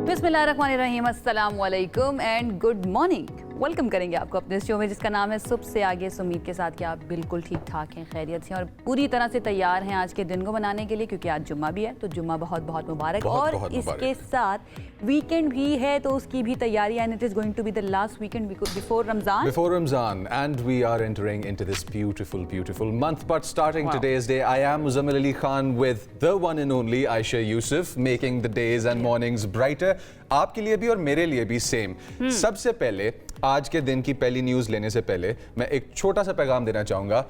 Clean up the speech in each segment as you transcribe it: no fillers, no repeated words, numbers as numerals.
बिस्मिल्लाहिर्रहमानिर्रहीम, अस्सलाम वालेकुम एंड गुड मॉर्निंग। वेलकम करेंगे आपको अपने शो में जिसका नाम है सुबह से आगे। उम्मीद के साथ कि आप बिल्कुल ठीक ठाक हैं, खैरियत से और पूरी तरह से तैयार हैं आज के दिन को मनाने के लिए, क्योंकि आज जुम्मा भी है। तो जुम्मा बहुत बहुत मुबारक। और इसके साथ वीकेंड भी है तो उसकी भी तैयारी, and it is going to be the last weekend before Ramzan, and we are entering into this beautiful month. But starting today's day, I am Muzammil Ali Khan with the one and only Aisha Yusuf, making the days and mornings brighter. आपके लिए भी और मेरे लिए भी same. सबसे पहले आज के दिन की पहली न्यूज़ लेने से पहले मैं एक छोटा सा पैगाम देना चाहूँगा।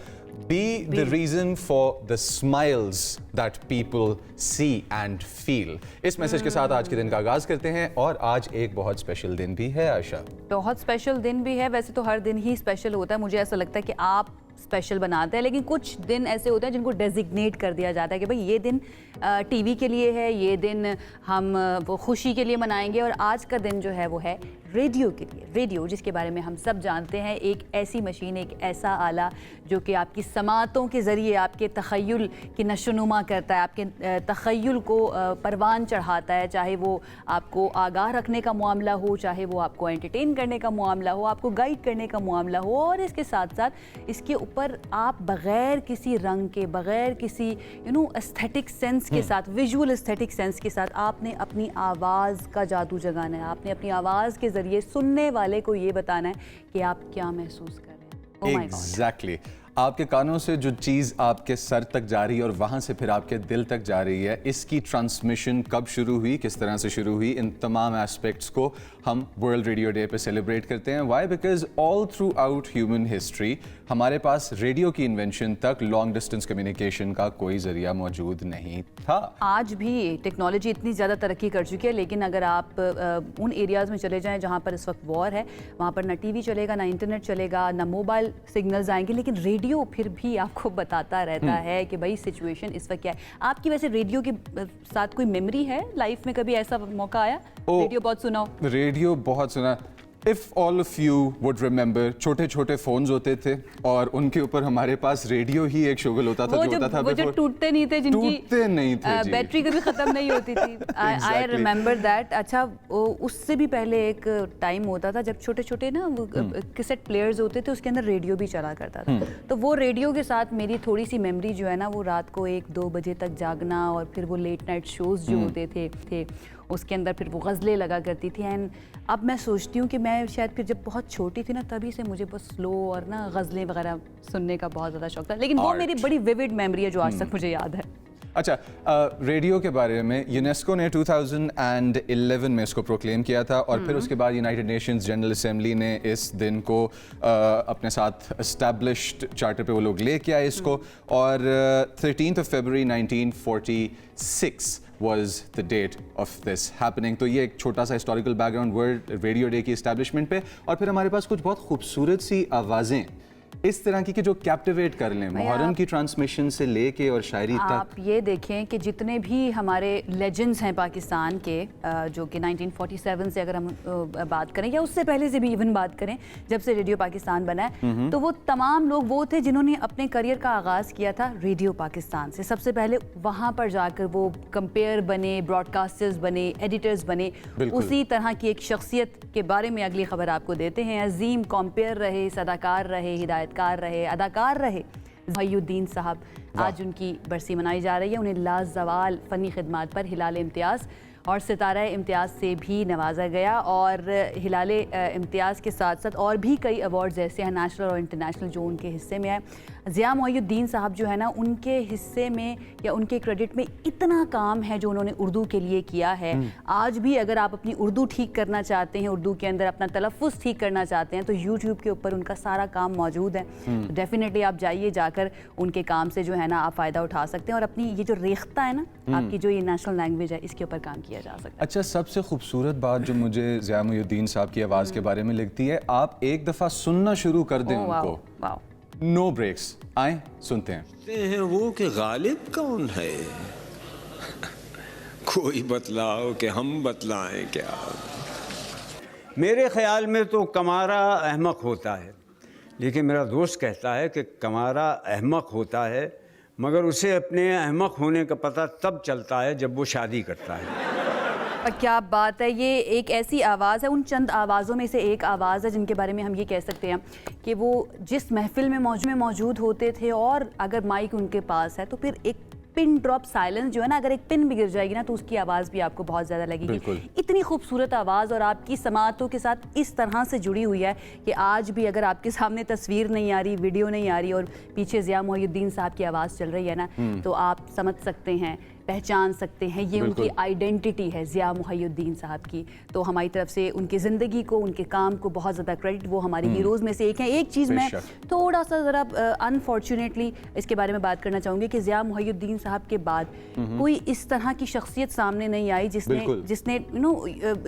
Be the reason for the smiles that people see and feel. इस मैसेज के साथ आज के दिन का आगाज़ करते हैं। और आज एक बहुत स्पेशल दिन भी है आशा। बहुत स्पेशल दिन भी है। वैसे तो हर दिन ही स्पेशल होता है, मुझे ऐसा लगता है कि आप स्पेशल बनाते हैं, लेकिन कुछ दिन ऐसे होते हैं जिनको डेजिग्नेट कर दिया जाता है कि भाई ये दिन टीवी के लिए है, ये दिन हम वो खुशी के लिए मनाएंगे। और आज का दिन जो है वो है रेडियो के लिए। रेडियो जिसके बारे में हम सब जानते हैं, एक ऐसी मशीन, एक ऐसा आला जो कि आपकी समातों के ज़रिए आपके तख़य्युल की नशोनुमा करता है, आपके तख़य्युल को परवान चढ़ाता है। चाहे वो आपको आगाह रखने का मामला हो, चाहे वो आपको एंटरटेन करने का मामला हो, आपको गाइड करने का मामला हो। और इसके साथ साथ इसके ऊपर आप बग़ैर किसी रंग के, बग़ैर किसी एस्थेटिक सेंस के साथ, विजुअल एस्थेटिक सेंस के साथ आपने अपनी आवाज़ का जादू जगाना है। आपने अपनी आवाज़ के ज़रिए सुनने वाले को ये बताना है कि आप क्या महसूस कर रहे हैं। Exactly. आपके कानों से जो चीज़ आपके सर तक जा रही है और वहाँ से फिर आपके दिल तक जा रही है, इसकी ट्रांसमिशन कब शुरू हुई, किस तरह से शुरू हुई, इन तमाम एस्पेक्ट्स को हम वर्ल्ड रेडियो डे पे सेलिब्रेट करते हैं। Why? Because all throughout human ह्यूमन हिस्ट्री हमारे पास रेडियो की इन्वेंशन तक लॉन्ग डिस्टेंस कम्युनिकेशन का कोई ज़रिया मौजूद नहीं था। आज भी टेक्नोलॉजी इतनी ज़्यादा तरक्की कर चुकी है, लेकिन अगर आप उन एरियाज़ में चले जाएं जहाँ पर इस वक्त वॉर है, वहाँ पर ना टीवी चलेगा, ना इंटरनेट चलेगा, ना मोबाइल सिग्नल्स आएंगे, लेकिन रेडियो फिर भी आपको बताता रहता है कि भाई सिचुएशन इस वक्त क्या है। आपकी वैसे रेडियो के साथ कोई मेमोरी है लाइफ में? कभी ऐसा मौका आया रेडियो बहुत सुना हो? रेडियो बहुत सुना। If all of you would remember, छोटे छोटे फोन्स होते थे और उनके ऊपर हमारे पास रेडियो ही एक शुगल होता था, जो होता था वो जो टूटते नहीं थे, जिनकी टूटते नहीं थे, बैटरी कभी खत्म नहीं होती थी। I remember that. अच्छा, उससे भी पहले एक टाइम होता था जब छोटे छोटे ना वो कैसेट प्लेयर्स होते थे, उसके अंदर रेडियो भी चला करता था। तो वो रेडियो के साथ मेरी थोड़ी सी मेमोरी जो है ना, वो रात को 1-2 बजे तक जागना, और फिर वो लेट नाइट शोज जो होते थे उसके अंदर फिर वो गज़लें लगा करती थी। एंड अब मैं सोचती हूँ कि मैं शायद फिर जब बहुत छोटी थी ना, तभी से मुझे बस स्लो और ना गज़लें वगैरह सुनने का बहुत ज़्यादा शौक था। लेकिन वो मेरी बड़ी विविड मेमोरी है जो आज तक मुझे याद है। अच्छा, रेडियो के बारे में यूनेस्को ने 2011 में इसको प्रोक्लेम किया था, और फिर उसके बाद यूनाइटेड नेशंस जनरल असेंबली ने इस दिन को अपने साथ एस्टैब्लिश्ड चार्टर पे वो लोग लेके आए इसको। और 13 फरवरी 1946 was the date of this happening। तो ये एक छोटा सा historical background world radio day की एस्टैब्लिशमेंट पे। और फिर हमारे पास कुछ बहुत खूबसूरत सी आवाज़ें इस तरह की जो कैप्टिवेट कर लें, मुहर्रम की ट्रांसमिशन से लेके और शायरी तक। आप ये देखें कि जितने भी हमारे लेजेंड्स हैं पाकिस्तान के, जो कि 1947 से अगर हम बात करें या उससे पहले से भी इवन बात करें, जब से रेडियो पाकिस्तान बना है, तो वो तमाम लोग वो थे जिन्होंने अपने करियर का आगाज़ किया था रेडियो पाकिस्तान से। सबसे पहले वहाँ पर जाकर वो कंपेयर बने, ब्रॉडकास्टर्स बने, एडिटर्स बने। उसी तरह की एक शख्सियत के बारे में अगली खबर आपको देते हैं। अजीम कंपेयर रहे, सदाकार रहे, हिदायतकार रहे, अदाकार रहे वहीउद्दीन साहब। आज उनकी बरसी मनाई जा रही है। उन्हें लाजवाल फ़नी खिदमात पर हिलाल इम्तियाज़ और सितारा इम्तियाज़ से भी नवाजा गया। और हिलाल इम्तियाज़ के साथ साथ और भी कई अवार्ड्स ऐसे हैं नेशनल और इंटरनेशनल जो उनके हिस्से में आए। ज़िया मोइनुद्दीन साहब जो है ना, उनके हिस्से में या उनके क्रेडिट में इतना काम है जो उन्होंने उर्दू के लिए किया है। आज भी अगर आप अपनी उर्दू ठीक करना चाहते हैं, उर्दू के अंदर अपना तलफ़्फ़ुज़ ठीक करना चाहते हैं, तो यूट्यूब के ऊपर उनका सारा काम मौजूद है। तो डेफिनेटली आप जाइए, जाकर उनके काम से जो है ना आप फ़ायदा उठा सकते हैं और अपनी ये जो रेख्ता है ना, आपकी जो ये नेशनल लैंग्वेज है, इसके ऊपर काम किया जा सकता है। अच्छा, सबसे खूबसूरत बात जो मुझे ज़िया मोइनुद्दीन साहब की आवाज़ के बारे में लगती है, आप एक दफ़ा सुनना शुरू कर दें उनको, नो ब्रेक्स, आए सुनते हैं। वो कि गालिब कौन है? कोई बतलाओ कि हम बतलाएं क्या? मेरे ख्याल में तो कमारा अहमक होता है, लेकिन मेरा दोस्त कहता है कि कमारा अहमक होता है, मगर उसे अपने अहमक होने का पता तब चलता है जब वो शादी करता है। क्या बात है, ये एक ऐसी आवाज़ है, उन चंद आवाज़ों में से एक आवाज़ है जिनके बारे में हम ये कह सकते हैं कि वो जिस महफिल में मौजूद होते थे और अगर माइक उनके पास है तो फिर एक पिन ड्रॉप साइलेंस जो है ना, अगर एक पिन भी गिर जाएगी ना तो उसकी आवाज़ भी आपको बहुत ज़्यादा लगेगी। इतनी खूबसूरत आवाज़ और आपकी समातों के साथ इस तरह से जुड़ी हुई है कि आज भी अगर आपके सामने तस्वीर नहीं आ रही, वीडियो नहीं आ रही और पीछे ज़िया मोहिउद्दीन साहब की आवाज़ चल रही है ना, तो आप समझ सकते हैं, पहचान सकते हैं, ये उनकी आइडेंटिटी है ज़िया मोहिउद्दीन साहब की। तो हमारी तरफ से उनकी ज़िंदगी को, उनके काम को बहुत ज़्यादा क्रेडिट, वो हमारे हीरोज़ में से एक हैं। एक चीज़ मैं थोड़ा सा ज़रा अनफॉर्चुनेटली इसके बारे में बात करना चाहूँगी कि ज़िया मोहिउद्दीन साहब के बाद कोई इस तरह की शख्सियत सामने नहीं आई जिसने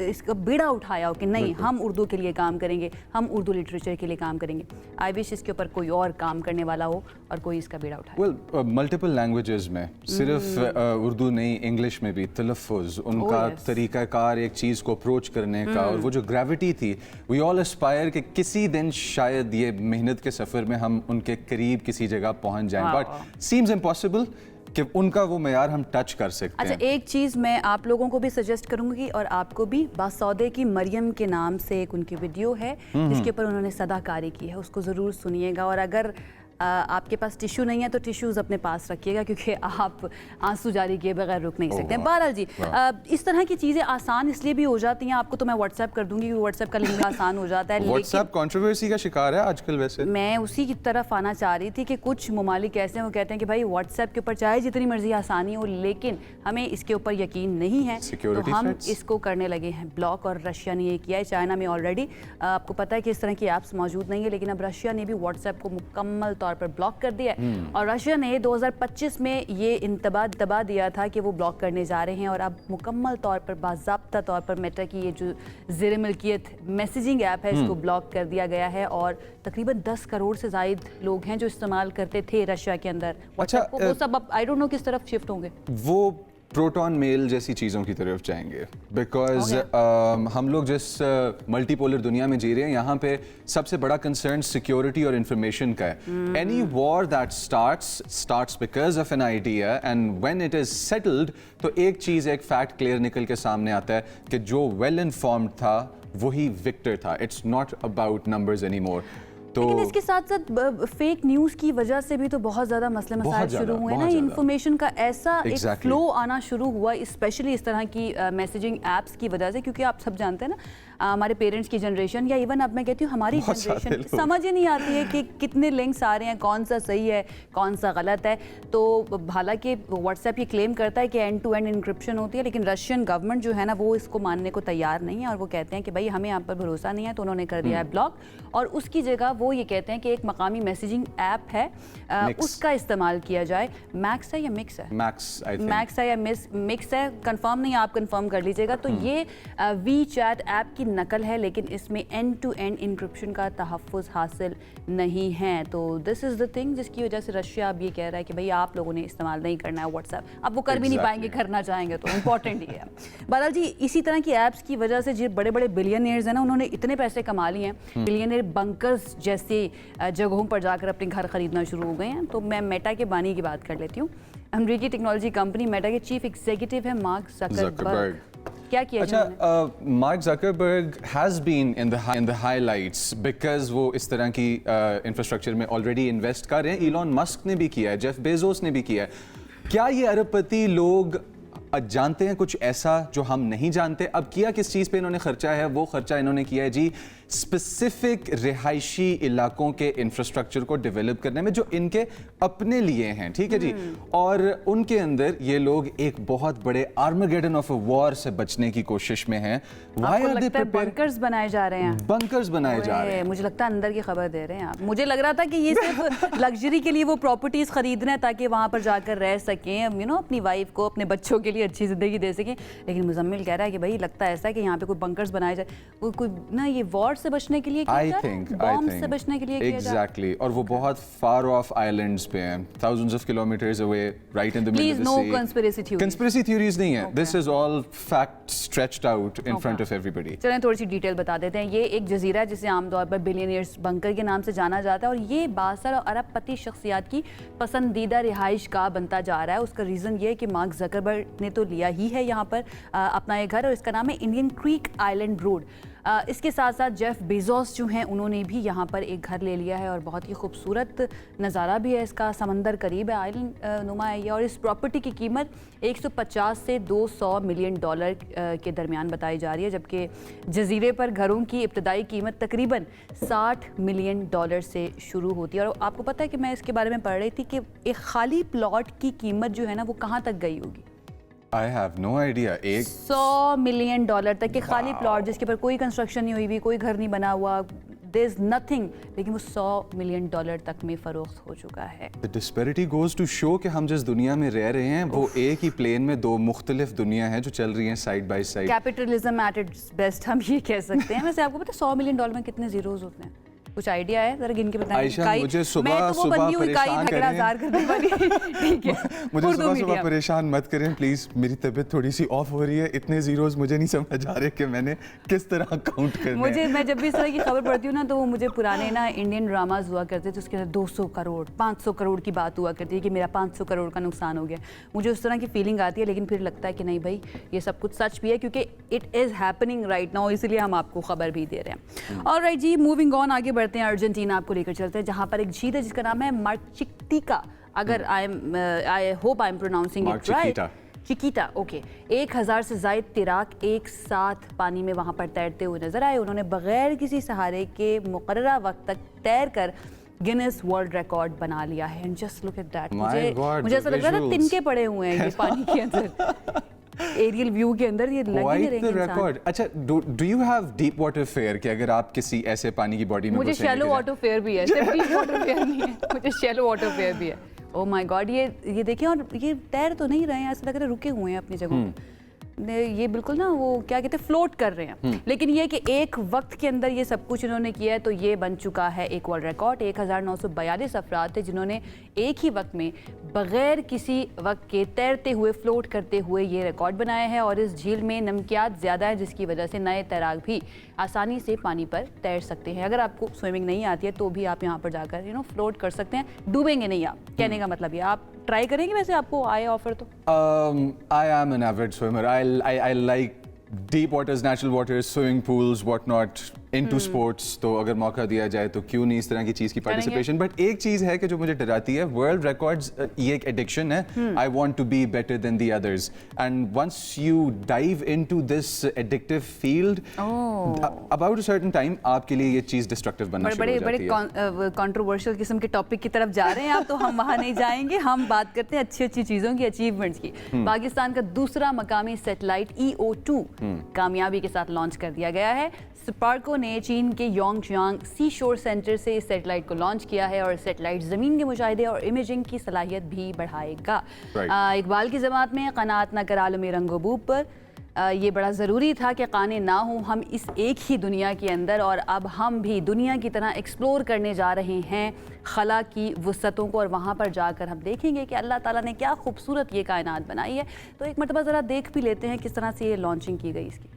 इसका बीड़ा उठाया हो कि नहीं, हम उर्दू के लिए काम करेंगे, हम उर्दू लिटरेचर के लिए काम करेंगे। आई विश इसके ऊपर कोई और काम करने वाला हो और कोई इसका बीड़ा उठाए। मल्टीपल लैंग्वेजेस में, सिर्फ उर्दू नहीं, इंग्लिश में भी तलफ़ुज़, उनका तरीक़ाकार एक चीज़ को अप्रोच करने का और वो जो ग्रेविटी थी, वी ऑल एस्पायर कि किसी दिन शायद ये मेहनत के सफ़र में हम उनके करीब किसी जगह पहुंच जाएं, बट सीम्स इम्पॉसिबल कि उनका वो मेयार हम टच कर सकते हैं। अच्छा, एक चीज़ मैं आप लोगों को भी सजेस्ट करूंगी और आपको भी, बासौदे की मरियम के नाम से एक उनकी वीडियो है जिसके ऊपर उन्होंने सदाकारी की है, उसको ज़रूर सुनिएगा। और अगर आपके पास टिश्यू नहीं है तो टिश्यूज़ अपने पास रखिएगा क्योंकि आप आंसू जारी किए बगैर रुक नहीं सकते। बहरहाल जी, इस तरह की चीज़ें आसान इसलिए भी हो जाती हैं, आपको तो मैं व्हाट्सएप कर दूंगी, व्हाट्सएप का लिंक आसान हो जाता है। व्हाट्सएप कंट्रोवर्सी का शिकार है आजकल। वैसे मैं उसी की तरफ आना चाह रही थी कि कुछ ममालिक ऐसे हैं वो कहते हैं कि भाई व्हाट्सएप के ऊपर चाहे जितनी मर्जी आसानी हो लेकिन हमें इसके ऊपर यकीन नहीं है, तो हम इसको करने लगे हैं ब्लॉक। और रशिया ने ये किया है, चाइना में ऑलरेडी आपको पता है कि इस तरह की ऐप्स मौजूद नहीं है, लेकिन अब रशिया ने भी व्हाट्सएप को मुकम्मल तौर पर ब्लॉक कर दिया है। और रशिया ने 2025 में ये इंतबा दबा दिया था कि वो ब्लॉक करने जा रहे हैं और अब मुकम्मल तौर पर बाज़ाब्ता तौर पर मेटा की ये जो ज़ेर मिल्कियत मैसेजिंग ऐप है इसको ब्लॉक कर दिया गया है। और तकरीबन 10 करोड़ से ज़ायद लोग हैं जो इस्तेमाल करते थे रशिया के अंदर। अच्छा, वो सब अब आई डोंट नो किस तरफ शिफ्ट होंगे, वो प्रोटॉन मेल जैसी चीज़ों की तरफ जाएंगे, बिकॉज हम लोग जिस मल्टीपोलर दुनिया में जी रहे हैं यहाँ पे सबसे बड़ा कंसर्न सिक्योरिटी और इंफॉर्मेशन का है। Any war that starts because of an idea and when it is settled, तो एक चीज़, एक फैक्ट क्लियर निकल के सामने आता है कि जो वेल इन्फॉर्म्ड था वही विक्टर था। It's not about numbers any more. लेकिन इसके साथ साथ फेक न्यूज़ की वजह से भी तो बहुत ज़्यादा मसले मसाइल शुरू हुए ना, इन्फॉर्मेशन का ऐसा एक फ्लो आना शुरू हुआ, स्पेशली इस तरह की मैसेजिंग ऐप्स की वजह से। क्योंकि आप सब जानते हैं ना, हमारे पेरेंट्स की जनरेशन या इवन अब मैं कहती हूँ हमारी जनरेशन समझ ही नहीं आती है कि कितने लिंक्स आ रहे हैं, कौन सा सही है कौन सा गलत है। तो हालांकि व्हाट्सएप ये क्लेम करता है कि एंड टू एंड इंक्रिप्शन होती है, लेकिन रशियन गवर्नमेंट जो है ना वो इसको मानने को तैयार नहीं है और वो कहते हैं कि भाई हमें आप पर भरोसा नहीं है, तो उन्होंने कर दिया है ब्लॉक। और उसकी जगह वो ये कहते हैं कि एक मकामी मैसेजिंग ऐप है उसका इस्तेमाल किया जाए। मैक्स है या मिक्स है? मैक्स है या मिक्स है, कंफर्म नहीं, आप कंफर्म कर लीजिएगा। तो ये वी चैट ऐप की नकल है, लेकिन इसमें एंड टू एंड इंक्रिप्शन का तहफ़्फ़ुज़ हासिल नहीं है। तो दिस इज़ द थिंग जिसकी वजह से रशिया अब ये कह रहा है कि भाई आप लोगों ने इस्तेमाल नहीं करना है व्हाट्सएप। अब वो कर भी नहीं पाएंगे, करना चाहेंगे तो इम्पॉर्टेंट ही है। बहरहाल जी, इसी तरह की ऐप्स की वजह से जो बड़े बड़े बिलियनियर्स हैं ना, उन्होंने इतने पैसे कमा लिए हैं, बिलियनियर बंकर्स जैसे जगहों पर जाकर अपने घर खरीदना शुरू हो गए हैं। तो मैं मेटा के बानी की बात कर लेती हूँ। अमेरिकी टेक्नोलॉजी कंपनी मेटा के चीफ एग्जीक्यूटिव है मार्क ज़करबर्ग। क्या किया? अच्छा, Mark Zuckerberg has been in the highlights because वो इस तरह की इंफ्रास्ट्रक्चर में ऑलरेडी इन्वेस्ट कर रहे हैं। इलॉन मस्क ने भी किया है, जेफ बेजोस ने भी किया है। क्या ये अरबपति लोग जानते हैं कुछ ऐसा जो हम नहीं जानते? अब किया किस चीज़ पे इन्होंने खर्चा है? वो खर्चा इन्होंने किया है जी स्पेसिफिक रिहायशी इलाकों के इंफ्रास्ट्रक्चर को डेवलप करने में जो इनके अपने लिए हैं, ठीक है जी। और उनके अंदर ये लोग एक बहुत बड़े आर्मागेडन ऑफ अ वॉर से बचने की कोशिश में हैं। बंकर्स बनाए जा रहे हैं, बंकर्स बनाए जा रहे हैं। मुझे लगता है अंदर की खबर दे रहे हैं आप। मुझे लग रहा था कि ये सिर्फ लग्जरी के लिए वो प्रॉपर्टीज खरीदना है ताकि वहां पर जाकर रह सकें, यू नो, अपनी वाइफ को, अपने बच्चों के लिए अच्छी जिंदगी दे सकें। लेकिन मुजम्मिल कह रहा है कि भाई लगता है ऐसा कि यहाँ पे कोई बंकर्स बनाए जाए, कोई ना ये वॉर से बचने के लिए किया जा रहा है, बॉम्ब से बचने के लिए किया जा रहा है। Exactly, और वो बहुत फार ऑफ आइलैंड्स पे हैं, thousands of kilometers away, right in the middle of the sea. Please, no conspiracy theories. Conspiracy theories नहीं है. This is all fact stretched out in front of everybody. चलें थोड़ी सी डिटेल बता देते हैं। ये एक जजीरा है जिसे आमतौर पर बिलियनियर्स बंकर के नाम से जाना जाता है और ये बासर अरबपति शख्सियात की पसंदीदा रिहाइश गाह बनता जा रहा है। उसका रीज़न ये है कि मार्क ज़करबर्ग ने तो लिया ही है यहाँ पर अपना ये घर, और इसका नाम है इंडियन क्रीक आइलैंड रोड। इसके साथ साथ जेफ बेजोस जो हैं उन्होंने भी यहाँ पर एक घर ले लिया है और बहुत ही खूबसूरत नज़ारा भी है इसका, समंदर करीब है, आइलैंड नुमा है ये। और इस प्रॉपर्टी की कीमत 150 से 200 मिलियन डॉलर के दरमियान बताई जा रही है, जबकि जजीरे पर घरों की इब्तदाई कीमत तकरीबन 60 मिलियन डॉलर से शुरू होती है। और आपको पता है कि मैं इसके बारे में पढ़ रही थी कि एक खाली प्लॉट की कीमत जो है ना वो कहाँ तक गई होगी। I have no idea. 100 million dollar तक के खाली प्लॉट जिसके पर कोई कंस्ट्रक्शन नहीं हुई भी, कोई घर नहीं बना हुआ, देयर इज नथिंग, लेकिन वो 100 मिलियन डॉलर तक में फरोख्त हो चुका है। The disparity goes to show कि हम जिस दुनिया में रह रहे हैं वो एक ही प्लेन में दो मुख्तलिफ दुनिया हैं जो चल रही हैं side by side. Capitalism at its best हम ये कह सकते हैं। वैसे आपको पता है 100 मिलियन डॉलर में कितने जीरोस होते हैं? कुछ आइडिया है? जरा गिन के बताएं। आयशा, मुझे सुबह परेशान परेशान मत करें प्लीज, मेरी तबीयत थोड़ी सी ऑफ हो रही है, इतने जीरोस मुझे नहीं समझ आ रहे कि मैंने किस तरह काउंट करना है। मैं जब भी इस तरह की खबर पढ़ती हूँ ना तो वो मुझे पुराने ना इंडियन ड्रामाज हुआ करते थे, उसके अंदर 200 करोड़ 500 करोड़ की बात हुआ करती है कि मेरा 500 करोड़ का नुकसान हो गया। मुझे उस तरह की फीलिंग आती है, लेकिन फिर लगता है कि नहीं भाई ये सब कुछ सच भी है क्योंकि it is happening right now, इसलिए हम आपको खबर भी दे रहे हैं। ऑलराइट जी, मूविंग ऑन, आगे बढ़ते हैं। अर्जेंटीना आपको लेकर चलते हैं जहां पर एक झील है जिसका नाम है मार्चिक्टिका, अगर I hope I am pronouncing it right, चिकीटा, ओके। 1000 से ज़ायद तैराक एक साथ पानी में वहां पर तैरते हुए नजर आए। उन्होंने बगैर किसी सहारे के मुकर्ररा वक्त तक तैर कर गिनेस वर्ल्ड रिकॉर्ड बना लिया है। And just look at that, मुझे ऐसा लग रहा है तिनके पड़े हुए हैं ये पानी के अंदर, एरियल व्यू के अंदर ये लगे रहेंगे इंसान। अच्छा, do you have deep water fair कि अगर आप किसी ऐसे पानी की बॉडी में मुझे शैलो वाटर फेयर भी है, सिर्फ डीप वाटर फेयर नहीं है, मुझे शैलो वाटर फेयर भी है। ओह माय गॉड, ये देखिए, और ये तैर तो नहीं रहे हैं, ऐसा लग रहा है रुके हुए हैं अपनी जगह पे। ये बिल्कुल ना वो क्या कहते हैं, फ्लोट कर रहे हैं। लेकिन ये कि एक वक्त के अंदर ये सब कुछ इन्होंने किया है तो ये बन चुका है एक वर्ल्ड रिकॉर्ड। 1942 अफराद थे जिन्होंने एक ही वक्त में बगैर किसी वक्त के तैरते हुए, फ्लोट करते हुए ये रिकॉर्ड बनाया है। और इस झील में नमकियात ज़्यादा है जिसकी वजह से नए तैराक भी आसानी से पानी पर तैर सकते हैं। अगर आपको स्विमिंग नहीं आती है तो भी आप यहाँ पर जाकर फ्लोट कर सकते हैं, डूबेंगे नहीं आप, कहने का मतलब ये। आप ट्राई करेंगे वैसे, आपको आए ऑफर तो? I am an avid swimmer. I like deep waters, natural waters, swimming pools, whatnot, into sports. तो अगर मौका दिया जाए तो क्यों नहीं इस तरह की चीज़ की पार्टिसिपेशन। बट एक चीज़ है कि जो मुझे डराती है, वर्ल्ड रिकॉर्ड्स ये एक एडिक्शन है। I want to be better than the others, and once you dive into this addictive field about a certain time, आपके लिए ये चीज़ डिस्ट्रक्टिव बनना शुरू हो जाती है। बड़े कंट्रोवर्शियल किस्म के टॉपिक की तरफ जा रहे हैं आप, तो हम वहाँ नहीं जाएंगे। हम बात करते हैं अच्छी अच्छी चीज़ों की, अचीवमेंट्स की। पाकिस्तान का दूसरा मकामी सैटेलाइट EO2 कामयाबी के साथ लॉन्च कर दिया गया है। स्पार्को ने चीन के योंगयांग सी शोर सेंटर से इस सैटेलाइट को लॉन्च किया है और सैटेलाइट ज़मीन के मुशाहिदे और इमेजिंग की सलाहियत भी बढ़ाएगा। इकबाल की ज़मात में क़नाअत न कर आलमी रंगोबूब पर ये बड़ा ज़रूरी था कि काने ना हों हम इस एक ही दुनिया के अंदर, और अब हम भी दुनिया की तरह एक्सप्लोर करने जा रहे हैं खला की वुसअतों को, और वहाँ पर जाकर हम देखेंगे कि अल्लाह ताला ने क्या खूबसूरत ये कायनात बनाई है। तो एक मरतबा ज़रा देख भी लेते हैं किस तरह से ये लॉन्चिंग की गई इसकी।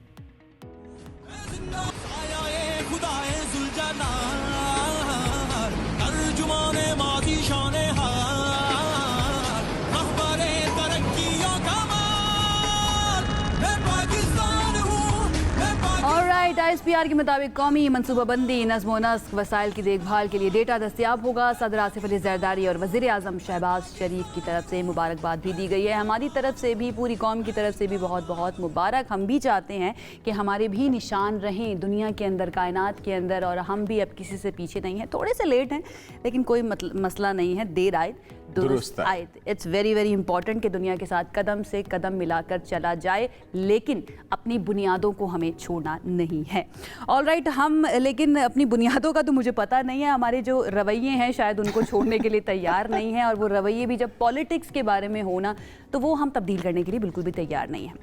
ISPR के मुताबिक कौमी मनसूबाबंदी, नज़्म व नस्क, वसाइल की देखभाल के लिए डेटा दस्तियाब होगा। सदर आसिफ अली ज़रदारी और वज़ीर आज़म शहबाज शरीफ की तरफ से मुबारकबाद भी दी गई है। हमारी तरफ से भी, पूरी कौम की तरफ से भी बहुत बहुत मुबारक। हम भी चाहते हैं कि हमारे भी निशान रहें दुनिया के अंदर, कायनात के अंदर, और हम भी अब किसी से पीछे नहीं हैं। थोड़े से लेट हैं लेकिन कोई मसला नहीं है, देर आए दुरुस्त आए। इट्स वेरी वेरी इंपॉर्टेंट कि दुनिया के साथ कदम से कदम मिलाकर चला जाए, लेकिन अपनी बुनियादों को हमें छोड़ना नहीं है। ऑलराइट, हम लेकिन अपनी बुनियादों का तो मुझे पता नहीं है, हमारे जो रवैये हैं शायद उनको छोड़ने के लिए तैयार नहीं है, और वो रवैये भी जब पॉलिटिक्स के बारे में होना तो वो हम तब्दील करने के लिए बिल्कुल भी तैयार नहीं हैं।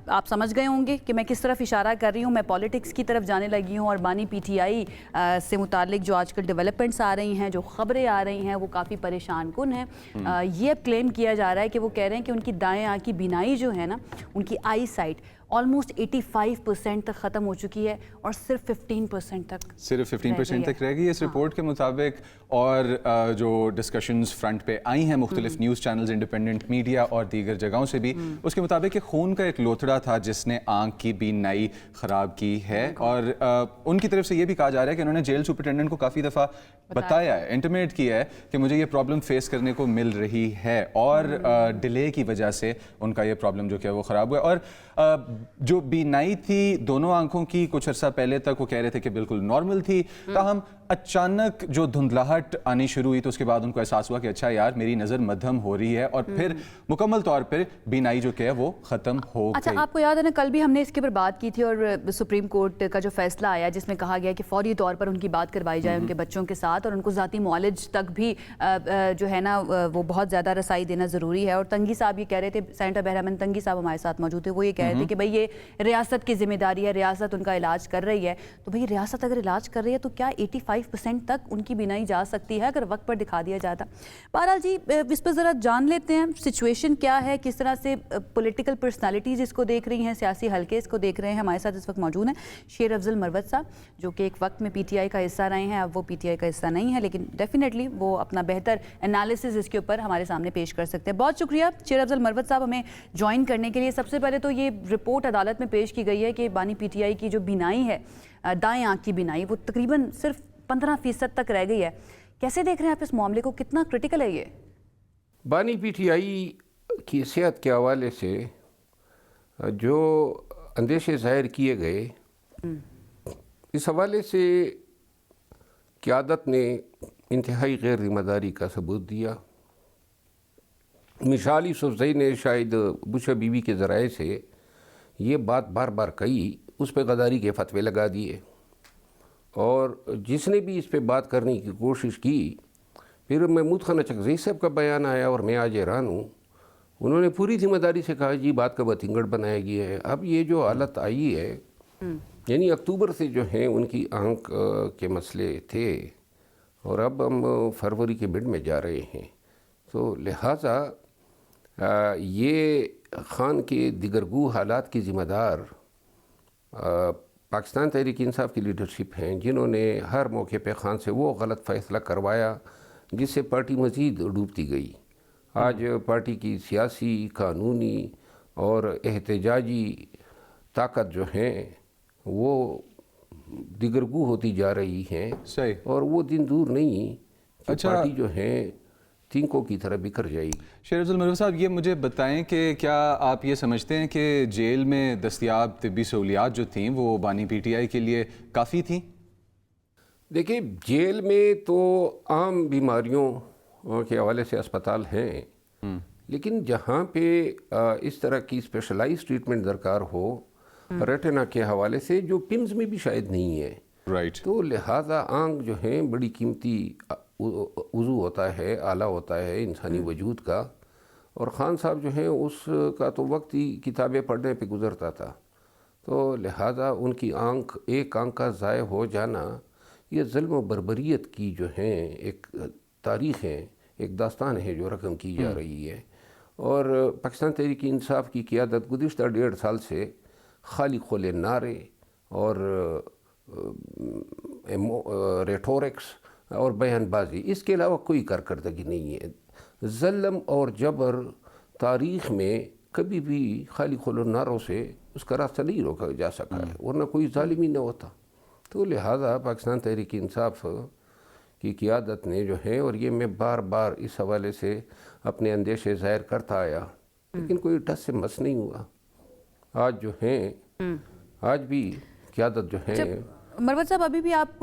आप समझ गए होंगे कि मैं किस तरफ इशारा कर रही हूँ। मैं पॉलिटिक्स की तरफ जाने लगी हूँ, और बानी PTI से मुतालिक जो आजकल डेवलपमेंट्स आ रही हैं, जो ख़बरें आ रही हैं, वो काफ़ी परेशान कुन हैं। ये क्लेम किया जा रहा है कि वो कह रहे हैं कि उनकी दाएं आँख की बीनाई जो है ना, उनकी आई साइट ऑलमोस्ट 85% तक ख़त्म हो चुकी है और सिर्फ 15% तक सिर्फ 15% तक रह गई है इस रिपोर्ट के मुताबिक। और जो डिस्कशंस फ्रंट पे आई हैं मुख्तलिफ न्यूज़ चैनल्स, इंडिपेंडेंट मीडिया और दीगर जगहों से भी, उसके मुताबिक कि खून का एक लोथड़ा था जिसने आँख की बीनाई ख़राब की है। और उनकी तरफ से ये भी कहा जा रहा है कि उन्होंने जेल सुपरिटेंडेंट को काफ़ी दफ़ा बताया है, इंटीमेट किया है कि मुझे ये प्रॉब्लम फेस करने को मिल रही है और डिले की वजह से उनका ये प्रॉब्लम जो कि वो ख़राब हुआ। और जो बीनाई थी दोनों आंखों की कुछ अर्सा पहले तक वो कह रहे थे कि बिल्कुल नॉर्मल थी, ताहम अचानक जो धुंधलाहट आनी शुरू हुई तो उसके बाद उनको एहसास हुआ कि अच्छा यार मेरी नज़र मध्यम हो रही है और फिर मुकम्मल तौर पर बीनाई जो कि है वो ख़त्म हो अच्छा, गई। आपको याद है ना, कल भी हमने इसके ऊपर बात की थी और सुप्रीम कोर्ट का जो फैसला आया जिसमें कहा गया कि फौरी तौर पर उनकी बात करवाई जाए उनके बच्चों के साथ और उनको ज़ाती मॉलेज तक भी जो है ना वो बहुत ज़्यादा रसाई देना ज़रूरी है। और तंगी साहब ये कह रहे थे, सेनेटर बहरामन तंगी साहब हमारे साथ मौजूद थे, वो ये कह रहे थे कि भाई ये रियासत की जिम्मेदारी है, रियासत उनका इलाज कर रही है। तो भाई रियासत अगर इलाज कर रही है तो क्या 85% तक उनकी बीनाई जा सकती है अगर वक्त पर दिखा दिया जाता। बहरहाल जी, इस पर ज़रा जान लेते हैं सिचुएशन क्या है, किस तरह से पॉलिटिकल पर्सनालिटीज़ इसको देख रही हैं, सियासी हल्के इसको देख रहे हैं। हमारे साथ इस वक्त मौजूद हैं शेर अफजल मरवत साहब, जो कि एक वक्त में पीटीआई का हिस्सा रहे हैं, अब वो पीटीआई का हिस्सा नहीं है, लेकिन डेफिनेटली वो अपना बेहतर एनालिसिस इसके ऊपर हमारे सामने पेश कर सकते हैं। बहुत शुक्रिया शेर अफजल मरवत साहब हमें ज्वाइन करने के लिए। सबसे पहले तो ये रिपोर्ट अदालत में पेश की गई है कि बानी पीटीआई की जो बीनाई है, दाएँ आँख की बीनाई, वो तकरीबन सिर्फ 15% तक रह गई है। कैसे देख रहे हैं आप इस मामले को, कितना क्रिटिकल है ये? बानी पीटीआई की सेहत के हवाले से जो अंदेशे ज़ाहिर किए गए, इस हवाले से क़यादत ने इंतहाई गैर ज़िम्मेदारी का सबूत दिया। मिसाल यूसुफ़ज़ई ने शायद बुशरा बीवी के ज़राए से ये बात बार बार कही, उस पर गद्दारी के फतवे लगा दिए और जिसने भी इस पे बात करने की कोशिश की, फिर महमूद खान चकज़ई साहब का बयान आया और मैं आज हैरान हूँ, उन्होंने पूरी जिम्मेदारी से कहा जी बात का बतिंगड़ बनाया गया है। अब ये जो हालत आई है, यानी अक्टूबर से जो है उनकी आंख के मसले थे और अब हम फरवरी के मिड में जा रहे हैं, तो लिहाजा ये खान के दिगरगू हालात की ज़िम्मेदार पाकिस्तान तहरीक इंसाफ की लीडरशिप हैं, जिन्होंने हर मौके पे खान से वो गलत फ़ैसला करवाया जिससे पार्टी मज़ीद डूबती गई। आज पार्टी की सियासी, कानूनी और एहतजाजी ताकत जो हैं वो दिगरगू होती जा रही हैं। सही। और वो दिन दूर नहीं कि अच्छा, पार्टी जो है तिनकों की तरह बिखर जाएगी। शेर अफजल मरवत साहब, ये मुझे बताएं कि क्या आप ये समझते हैं कि जेल में दस्तयाब तिब्बी सहूलियात जो थीं वो बानी पीटीआई के लिए काफ़ी थी? देखिए, जेल में तो आम बीमारियों के हवाले से अस्पताल हैं, लेकिन जहाँ पे इस तरह की स्पेशलाइज्ड ट्रीटमेंट दरकार हो रेटिना के हवाले से, जो पिम्स में भी शायद नहीं है, राइट। तो लिहाजा आंख जो है बड़ी कीमती उज़ू होता है, आला होता है इंसानी वजूद का। और ख़ान साहब जो हैं उसका तो वक्त ही किताबें पढ़ने पे गुज़रता था, तो लिहाजा उनकी आंख, एक आंख का ज़ाय हो जाना, ये ज़ुल्म व बर्बरियत की जो है एक तारीख़ है, एक दास्तान है जो रकम की जा रही है। और पाकिस्तान तहरीक इंसाफ की क़यादत गुज़िश्ता 1.5 साल से खाली खोले नारे और रेटोरिक्स और बयानबाजी, इसके अलावा कोई कारकर्दगी नहीं है। ज़ल्म और जबर तारीख़ में कभी भी खाली खोलो नारों से उसका रास्ता नहीं रोका जा सका है, वरना कोई ज़ालिमी न होता। तो लिहाजा पाकिस्तान तहरीक इंसाफ की क़यादत ने जो है, और ये मैं बार बार इस हवाले से अपने अंदेशे ज़ाहिर करता आया, लेकिन कोई टस से मस नहीं हुआ। आज जो हैं, आज भी क़यादत जो है। मरवत साहब, अभी भी आप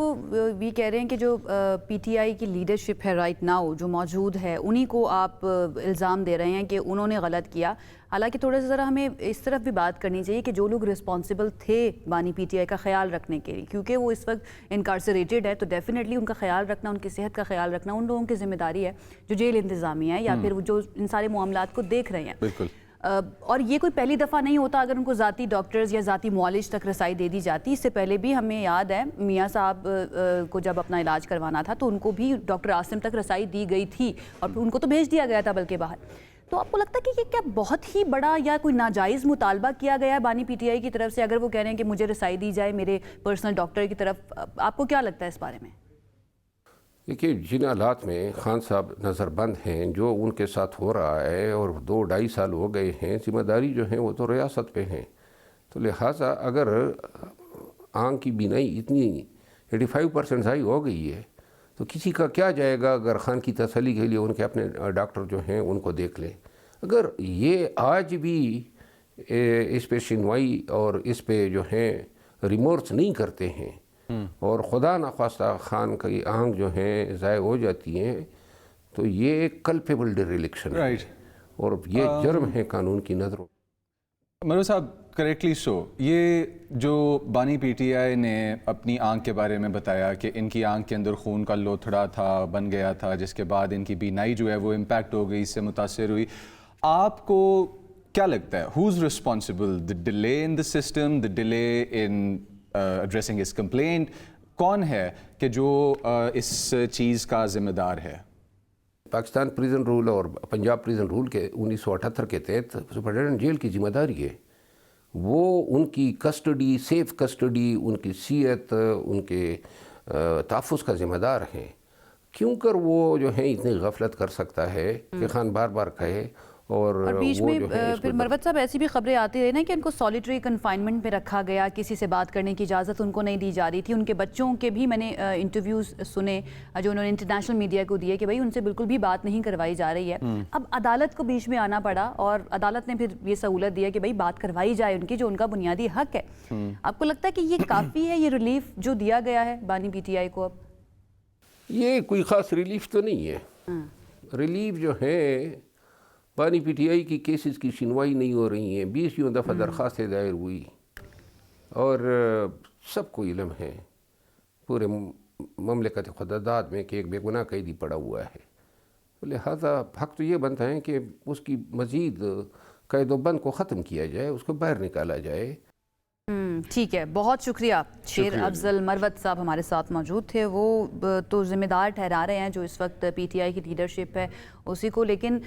ये कह रहे हैं कि जो पीटीआई की लीडरशिप है राइट नाउ जो मौजूद है, उन्हीं को आप इल्ज़ाम दे रहे हैं कि उन्होंने गलत किया। हालांकि थोड़ा सा ज़रा हमें इस तरफ भी बात करनी चाहिए कि जो लोग रिस्पॉन्सिबल थे बानी पीटीआई का ख्याल रखने के लिए, क्योंकि वो इस वक्त इनकारसरेटेड है, तो डेफिनेटली उनका ख्याल रखना, उनकी सेहत का ख्याल रखना उन लोगों की जिम्मेदारी है जो जेल इंतज़ामिया है या फिर जो इन सारे मामलात को देख रहे हैं। बिल्कुल। और ये कोई पहली दफ़ा नहीं होता अगर उनको ज़ाती डॉक्टर्स या ज़ाती मुआलिज तक रसाई दे दी जाती। इससे पहले भी हमें याद है मियाँ साहब को जब अपना इलाज करवाना था तो उनको भी डॉक्टर आसिम तक रसाई दी गई थी और उनको तो भेज दिया गया था बल्कि बाहर। तो आपको लगता है कि ये क्या बहुत ही बड़ा या कोई नाजायज़ मुतालबा किया गया है बानी पीटीआई की तरफ से, अगर वो कह रहे हैं कि मुझे रसाई दी जाए मेरे पर्सनल डॉक्टर की तरफ? आपको क्या लगता है इस बारे में? देखिए, जिन हालात में खान साहब नज़रबंद हैं, जो उनके साथ हो रहा है, और 2-2.5 साल हो गए हैं, जिम्मेदारी जो है वो तो रियासत पे हैं। तो लिहाजा अगर आँख की बीनाई इतनी 85% ज़ाई हो गई है तो किसी का क्या जाएगा अगर खान की तसल्ली के लिए उनके अपने डॉक्टर जो हैं उनको देख लें। अगर ये आज भी इस पे सुनवाई और इस पे जो है रिमोर्स नहीं करते हैं और खुदा न खास्ता खान की आंख जो है ज़ाय हो जाती हैं, तो ये एक कल्पेबल डिरेलिक्शन है और ये जुर्म है कानून की नज़रों। मरवा साहब, करेक्टली सो, ये जो बानी पीटीआई ने अपनी आंख के बारे में बताया कि इनकी आंख के अंदर खून का लोथड़ा था, बन गया था, जिसके बाद इनकी बीनाई जो है वो इम्पैक्ट हो गई, इससे मुतासर हुई, आपको क्या लगता है who is responsible? The delay in the system, the delay in addressing his complaint? कौन है कि जो इस चीज़ का जिम्मेदार है? पाकिस्तान प्रिजन रूल और पंजाब प्रिजन रूल के 1978 के तहत सुपरिटेंडेंट जेल की जिम्मेदारी है, वो उनकी कस्टडी, सेफ कस्टडी, उनकी सीयत, उनके तहफ़्फ़ुज़ का ज़िम्मेदार हैं। क्यों कर वो जो है इतनी गफलत कर सकता है कि खान बार बार कहे और बीच वो में जो है फिर मरवत साहब ऐसी भी खबरें आती रही ना कि उनको सॉलिटरी कन्फाइनमेंट में रखा गया, किसी से बात करने की इजाज़त उनको नहीं दी जा रही थी। उनके बच्चों के भी मैंने इंटरव्यूज़ सुने जो उन्होंने इंटरनेशनल मीडिया को दिए कि भाई उनसे बिल्कुल भी बात नहीं करवाई जा रही है। अब अदालत को बीच में आना पड़ा और अदालत ने फिर ये सहूलत दिया कि भाई बात करवाई जाए उनकी, जो उनका बुनियादी हक है। आपको लगता है कि ये काफ़ी है, ये रिलीफ जो दिया गया है बानी पीटीआई को? अब ये कोई ख़ास रिलीफ तो नहीं है। रिलीफ जो है, बानी पीटीआई की केसेस की सुनवाई नहीं हो रही है, 20 दफ़ा दरख्वास्तें दायर हुई और सबको इल्म है पूरे ममलिकत खुदादाद में कि एक बेगुनाह कैदी पड़ा हुआ है। तो लिहाजा हक तो ये बनता है कि उसकी मज़ीद कैदोबंद को ख़त्म किया जाए, उसको बाहर निकाला जाए। ठीक है, बहुत शुक्रिया। शेर अफजल मरवत साहब हमारे साथ मौजूद थे। वो तो ज़िम्मेदार ठहरा रहे हैं जो इस वक्त पीटीआई की लीडरशिप है उसी को, लेकिन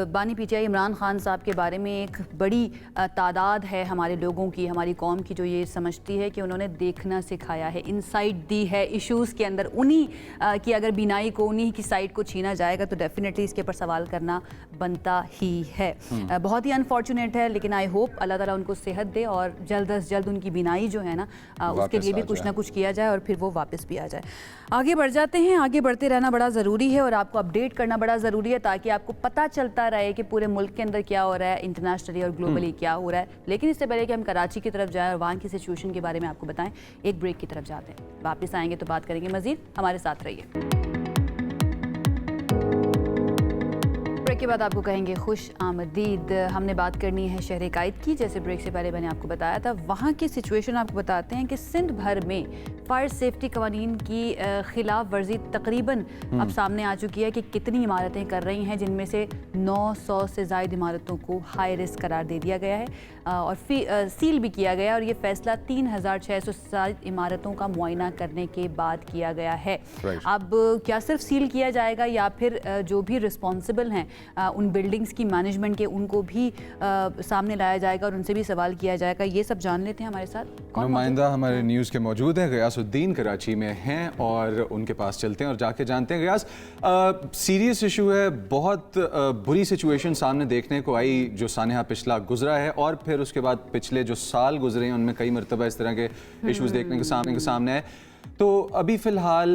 बानी पीटीआई इमरान खान साहब के बारे में एक बड़ी तादाद है हमारे लोगों की, हमारी कौम की, जो ये समझती है कि उन्होंने देखना सिखाया है, इनसाइट दी है इश्यूज़ के अंदर। उन्हीं की अगर बीनाई को, उन्हीं की साइड को छीना जाएगा तो डेफिनेटली इसके ऊपर सवाल करना बनता ही है। बहुत ही अनफॉर्चुनेट है, लेकिन आई होप अल्लाह ताला उनको सेहत दे और जल्द अज जल्द उनकी बीनाई जो है ना उसके लिए भी कुछ ना कुछ किया जाए और फिर वो वापस भी आ जाए। आगे बढ़ जाते हैं। आगे बढ़ते रहना बड़ा ज़रूरी है और आपको अपडेट करना बड़ा ज़रूरी है ताकि आपको पता चलता रहे कि पूरे मुल्क के अंदर क्या हो रहा है, इंटरनेशनली और ग्लोबली क्या हो रहा है। लेकिन इससे पहले कि हम कराची की तरफ जाएँ और वहाँ की सिचुएशन के बारे में आपको बताएं, एक ब्रेक की तरफ जाते हैं। वापस आएंगे तो बात करेंगे मज़ीद, हमारे साथ रहिए। ब्रेक के बाद आपको कहेंगे खुश आमदीद। हमने बात करनी है शहर कायद की। जैसे ब्रेक से पहले मैंने आपको बताया था, वहाँ की सिचुएशन आपको बताते हैं कि सिंध भर में फायर सेफ्टी कवानीन की खिलाफ वर्जी तकरीबन अब सामने आ चुकी है कि कितनी इमारतें कर रही हैं, जिनमें से 900 से ज़ायद इमारतों को हाई रिस्क करार दे दिया गया है और सील भी किया गया। और ये फैसला 3660 इमारतों का मुआयना करने के बाद किया गया है। अब क्या सिर्फ सील किया जाएगा या फिर जो भी रिस्पॉन्सिबल हैं उन बिल्डिंग्स की मैनेजमेंट के, उनको भी सामने लाया जाएगा और उनसे भी सवाल किया जाएगा? ये सब जान लेते हैं। हमारे साथ नुमाइंदा हमारे न्यूज़ के मौजूद हैं, गयासुद्दीन कराची में हैं और उनके पास चलते हैं और जाके जानते हैं। गयास, सीरियस इशू है, बहुत बुरी सिचुएशन सामने देखने को आई जो सानहा पिछला गुजरा है और फिर उसके बाद पिछले जो साल गुजरे हैं उनमें कई मरतबा इस तरह के इश्यूज़ देखने के सामने आए। तो अभी फ़िलहाल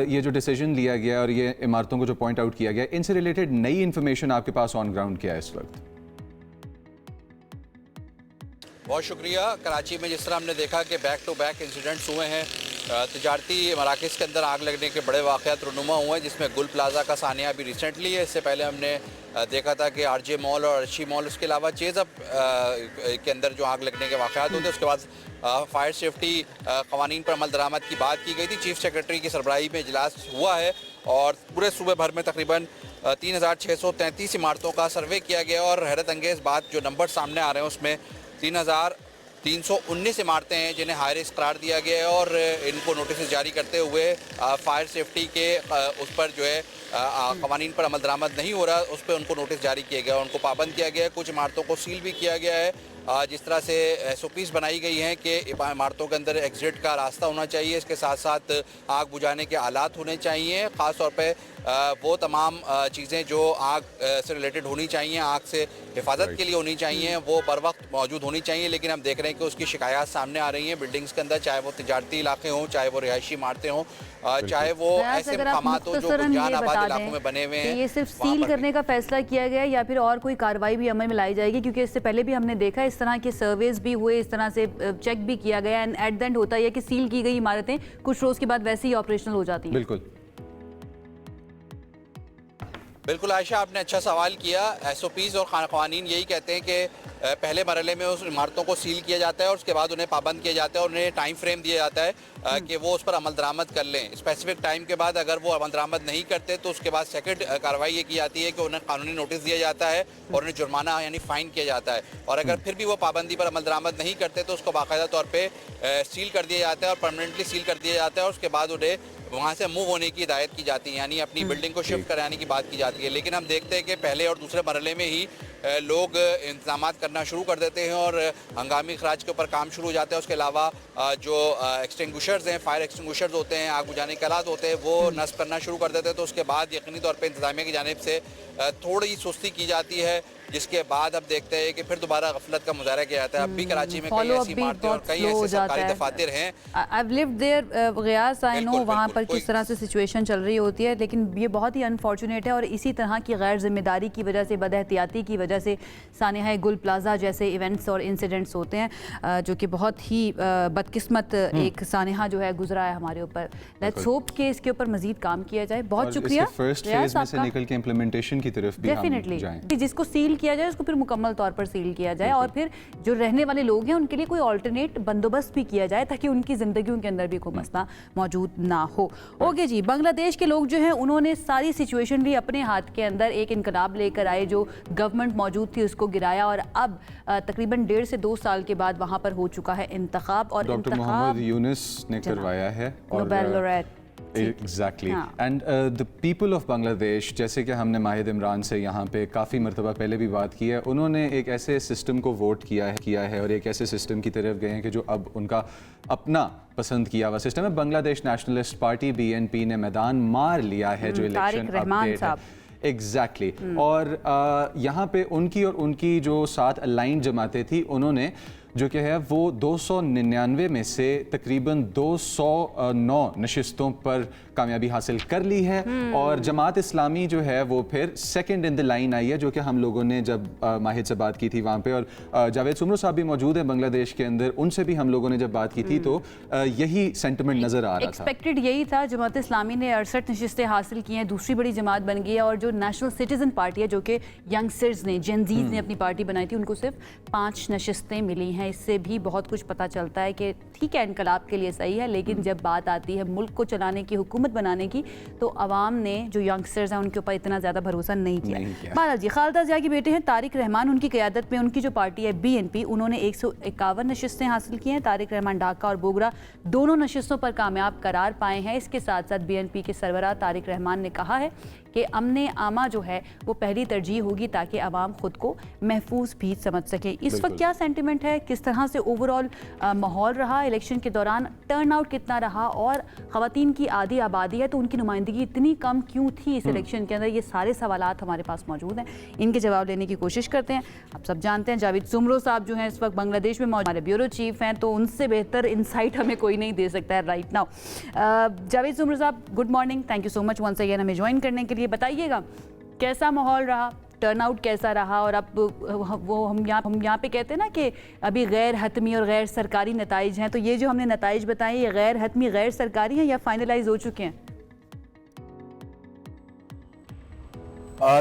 ये जो डिसीजन लिया गया और ये इमारतों को जो पॉइंट आउट किया गया, इनसे रिलेटेड नई इन्फॉर्मेशन आपके पास ऑन ग्राउंड क्या है इस वक्त? बहुत शुक्रिया। कराची में जिस तरह हमने देखा कि बैक टू बैक इंसिडेंट्स हुए हैं, तिजारती मराकज़ के अंदर आग लगने के बड़े वाक़यात रुनुमा हुए हैं, जिसमें गुल प्लाजा का सानिया भी रिसेंटली है। इससे पहले हमने देखा था कि आरजे मॉल और अर्शी मॉल, उसके अलावा चेज़अप के अंदर जो आग लगने के वाक़यात होते हैं। उसके बाद फायर सेफ्टी कवानीन पर अमल दरामद की बात की गई थी। चीफ सेक्रेटरी की सरबराही में इजलास हुआ है और पूरे सूबे भर में तकरीबन 3633 इमारतों का सर्वे किया गया और हैरत अंगेज़ बात जो नंबर सामने आ रहे हैं उसमें 3000 319 इमारतें हैं जिन्हें हाई रिस्क करार दिया गया है और इनको नोटिस जारी करते हुए फायर सेफ्टी के उस पर जो है कवानीन पर अमल दरामद नहीं हो रहा, उस पर उनको नोटिस जारी किया गया, उनको पाबंद किया गया है। कुछ इमारतों को सील भी किया गया है। जिस तरह से SOPs बनाई गई हैं कि इमारतों के अंदर एग्जिट का रास्ता होना चाहिए, इसके साथ साथ आग बुझाने के आलात होने चाहिए, ख़ास तौर पे वो तमाम चीज़ें जो आग से रिलेटेड होनी चाहिए, आग से हिफाजत के लिए होनी चाहिए, वो बर वक्त मौजूद होनी चाहिए। लेकिन हम देख रहे हैं कि उसकी शिकायत सामने आ रही हैं बिल्डिंग्स के अंदर, चाहे वो तिजारती इलाके हों, चाहे वो रिहायशी इमारतें हों, चाहे वो ऐसे मकामात हो जो गुंजान आबाद इलाकों में बने हुए हैं। ये सिर्फ सील करने का फैसला किया गया है या फिर और कोई कार्रवाई भी अमल में लाई जाएगी? क्योंकि इससे पहले भी हमने देखा इस तरह के सर्वेज भी हुए, इस तरह से चेक भी किया गया, एंड एट द एंड होता है कि सील की गई इमारतें कुछ रोज के बाद वैसे ही ऑपरेशनल हो जाती हैं। बिल्कुल आयशा, आपने अच्छा सवाल किया। SOPs और क़वानीन यही कहते हैं कि पहले मरहले में उस इमारतों को सील किया जाता है और उसके बाद उन्हें पाबंद किया जाता है और उन्हें टाइम फ्रेम दिया जाता है कि वो उस पर अमल दरामद कर लें। स्पेसिफिक टाइम के बाद अगर वो अमल दरामद नहीं करते तो उसके बाद सेकंड कार्रवाई ये की जाती है कि उन्हें कानूनी नोटिस दिया जाता है और उन्हें जुर्माना यानी फ़ाइन किया जाता है। और अगर फिर भी वो पाबंदी पर अमल दरामद नहीं करते तो उसको बाकायदा तौर पर सील कर दिया जाता है और परमानेंटली सील कर दिया जाता है और उसके बाद उन्हें वहाँ से मूव होने की हिदायत की जाती है, यानी अपनी बिल्डिंग को शिफ्ट कराने की बात की जाती है। लेकिन हम देखते हैं कि पहले और दूसरे मरहले में ही लोग इंतजाम करना शुरू कर देते हैं और हंगामी खराज के ऊपर काम शुरू हो जाता है। उसके अलावा जो एक्सटिंग्विशर्स हैं, फायर एक्सटिंग्विशर्स होते हैं, आग बुझाने के आलात होते हैं, वो नस्ब करना शुरू कर देते हैं। तो उसके बाद यकीनी तौर पर इंतजामिया की जानिब से थोड़ी सुस्ती की जाती है, जिसके बाद अब देखते हैं कि फिर दोबारा गफलत का मुजाहरा किया जाता है। अब भी कराची में कई ऐसी इमारतें और कई ऐसे सरकारी दफातर हैं। I've lived there, Geass, I know वहाँ पर किस तरह से सिचुएशन चल रही होती है, लेकिन ये बहुत ही अनफॉर्चुनेट है और इसी तरह की गैर जिम्मेदारी की वजह से, बदएहतियाती की वजह से सानिया गुल प्लाजा जैसे इवेंट्स और इंसिडेंट्स होते हैं जो कि बहुत ही बदकिस्मत एक सानिया जो है गुजरा है हमारे ऊपर। लेट्स होप कि इसके ऊपर मजीद काम किया जाए। बहुत शुक्रिया। फर्स्ट फेज में से निकल के इम्प्लीमेंटेशन की तरफ भी डेफिनेटली जाएं। जिसको सील किया जाए उसको फिर मुकम्मल तौर पर सील किया जाए और फिर जो रहने वाले लोग हैं उनके लिए कोई ऑल्टरनेट बंदोबस्त भी किया जाए ताकि उनकी ज़िंदगियों के अंदर भी कोई मसला मौजूद ना हो। ओके जी, बांग्लादेश के लोग जो हैं उन्होंने सारी सिचुएशन भी अपने हाथ के अंदर, एक इनकलाब लेकर आए, जो गवर्नमेंट मौजूद थी उसको गिराया और अब तकरीबन 1.5 से 2 साल के बाद वहाँ पर हो चुका है इंतखाब और डॉक्टर मोहम्मद यूनुस ने करवाया है Nobel laureate. Exactly and the people of Bangladesh, जैसे कि हमने माहिद इमरान से यहाँ पे काफ़ी मरतबा पहले भी बात की है, उन्होंने एक ऐसे सिस्टम को वोट किया है और एक ऐसे सिस्टम की तरफ गए हैं कि जो अब उनका अपना पसंद किया हुआ सिस्टम है। बांग्लादेश नेशनलिस्ट पार्टी BNP ने मैदान मार लिया है जो इलेक्शन अपडेट है। एग्जैक्टली और यहाँ पे उनकी और उनकी जो साथ अलाइन जमातें थी, उन्होंने जो कि है वो 299 में से तकरीबन 209 नशिस्तों पर कामयाबी हासिल कर ली है और जमात इस्लामी जो है वो फिर सेकंड इन द लाइन आई है, जो कि हम लोगों ने जब माहिद से बात की थी वहाँ पे, और जावेद सुमरो साहब भी मौजूद हैं बांग्लादेश के अंदर, उनसे भी हम लोगों ने जब बात की थी तो यही सेंटिमेंट नज़र आ रहा था। एक्सपेक्टेड यही था। जमात इस्लामी ने 68 नशिस्तें हासिल की हैं, दूसरी बड़ी जमात बन गई है और जो नेशनल सिटीजन पार्टी है जो कि यंगस्टर्स ने, जेनजीज ने अपनी पार्टी बनाई थी, उनको सिर्फ 5 नशिस्तें मिली हैं। इससे भी बहुत कुछ पता चलता है कि ठीक है इनकलाब के लिए सही है, लेकिन जब बात आती है मुल्क को चलाने की, हुकूमत बनाने की, तो अवाम ने, जो यंगस्टर्स हैं, उनके ऊपर इतना ज़्यादा भरोसा नहीं किया। बहरहाल जी, खालिदा जिया के बेटे हैं तारिक रहमान, उनकी क़यादत में उनकी जो पार्टी है BNP, उन्होंने 151 नशिस्तें हासिल की हैं। तारिक रहमान ढाका और बोगरा दोनों नशिस्तों पर कामयाब करार पाए हैं। इसके साथ साथ BNP के सरबराह तारिक रहमान ने कहा है कि अमन आमा जो है वो पहली तरजीह होगी ताकि आवाम खुद को महफूज भी समझ सकें। इस वक्त क्या सेंटिमेंट है, किस तरह से ओवरऑल माहौल रहा इलेक्शन के दौरान, टर्न आउट कितना रहा और ख़वातीन की आधी आबादी है तो उनकी नुमाइंदगी इतनी कम क्यों थी इस इलेक्शन के अंदर, ये सारे सवालात हमारे पास मौजूद हैं। इनके जवाब लेने की कोशिश करते हैं। आप सब जानते हैं जावेद सुमरो साहब जो हैं इस वक्त बांग्लादेश में मौजूद, हमारे ब्यूरो चीफ हैं, तो उनसे बेहतर इंसाइट हमें कोई नहीं दे सकता है राइट नाउ। जावेद सुमरो साहब, good morning, thank you so much once again हमें ज्वाइन करने के लिए। बताइएगा कैसा माहौल रहा, टर्नआउट कैसा रहा, और अब वो हम यहाँ पे कहते हैं ना कि अभी गैर हतमी और गैर सरकारी नताइज हैं, तो ये जो हमने नताइज बताए ये गैर हतमी गैर सरकारी हैं या फाइनलाइज हो चुके हैं?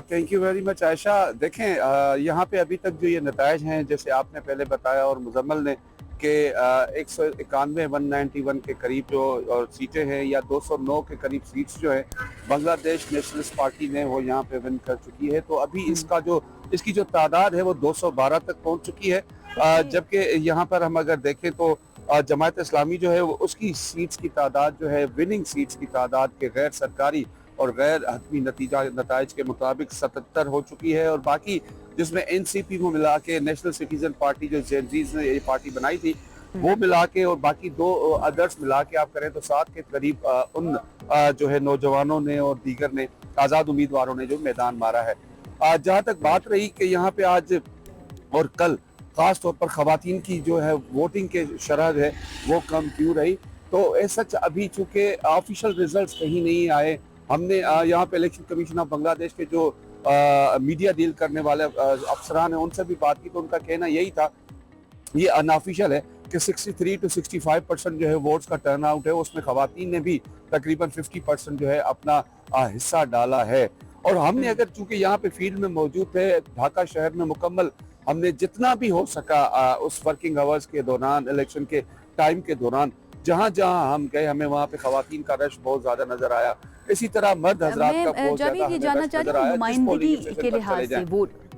Thank you very much Ayesha. देखें यहाँ पे अभी तक जो ये नताइज हैं, जैसे आपने पहले बताया और मुजम्मल ने, कि 191 के करीब जो और सीटें हैं या 209 के करीब सीट्स जो है बांग्लादेश नेशनलिस्ट पार्टी ने वो यहाँ पे विन कर चुकी है। तो अभी इसका जो इसकी जो तादाद है वो 212 तक पहुंच चुकी है। जबकि यहाँ पर हम अगर देखें तो जमात इस्लामी जो है वो उसकी सीट्स की तादाद जो है, विनिंग सीट्स की तादाद के गैर सरकारी और गैर हतमी नताइज के मुताबिक 77 हो चुकी है। और बाकी जिसमें एनसीपी को मिला के, नेशनल सिटीजन पार्टी जो जेनजीज ने ये पार्टी बनाई थी वो मिला के, और बाकी 2 अदर्स मिला के आप करें तो 7 के करीब उन जो है नौजवानों ने और दीगर ने, आज़ाद उम्मीदवारों ने जो मैदान मारा है। जहाँ तक बात रही कि यहाँ पे आज और कल खास तौर पर खवातीन की जो है वोटिंग के शरह है वो कम क्यों रही, तो सच अभी चूंकि ऑफिशियल रिजल्ट्स कहीं नहीं आए, हमने यहाँ पे इलेक्शन कमीशन ऑफ बांग्लादेश के जो मीडिया डील करने वाले अफसरान हैं उनसे भी बात की, तो उनका कहना यही था, ये अनऑफिशियल है कि 63 to 65% जो है वोट्स का टर्न आउट है, उसमें खवातीन ने भी तकरीबन 50% जो है अपना हिस्सा डाला है। और हमने अगर चूंकि यहाँ पे फील्ड में मौजूद थे, ढाका शहर में मुकम्मल हमने जितना भी हो सका उस वर्किंग आवर्स के दौरान, इलेक्शन के टाइम के दौरान, जहाँ जहाँ हम गए हमें वहाँ पे खवातीन का रश बहुत ज्यादा नजर आया। इसी तरह मर्द हजरात का बहुत ज्यादा ये जानना चाह रही हूँ नुमाइंदगी के लिहाज से,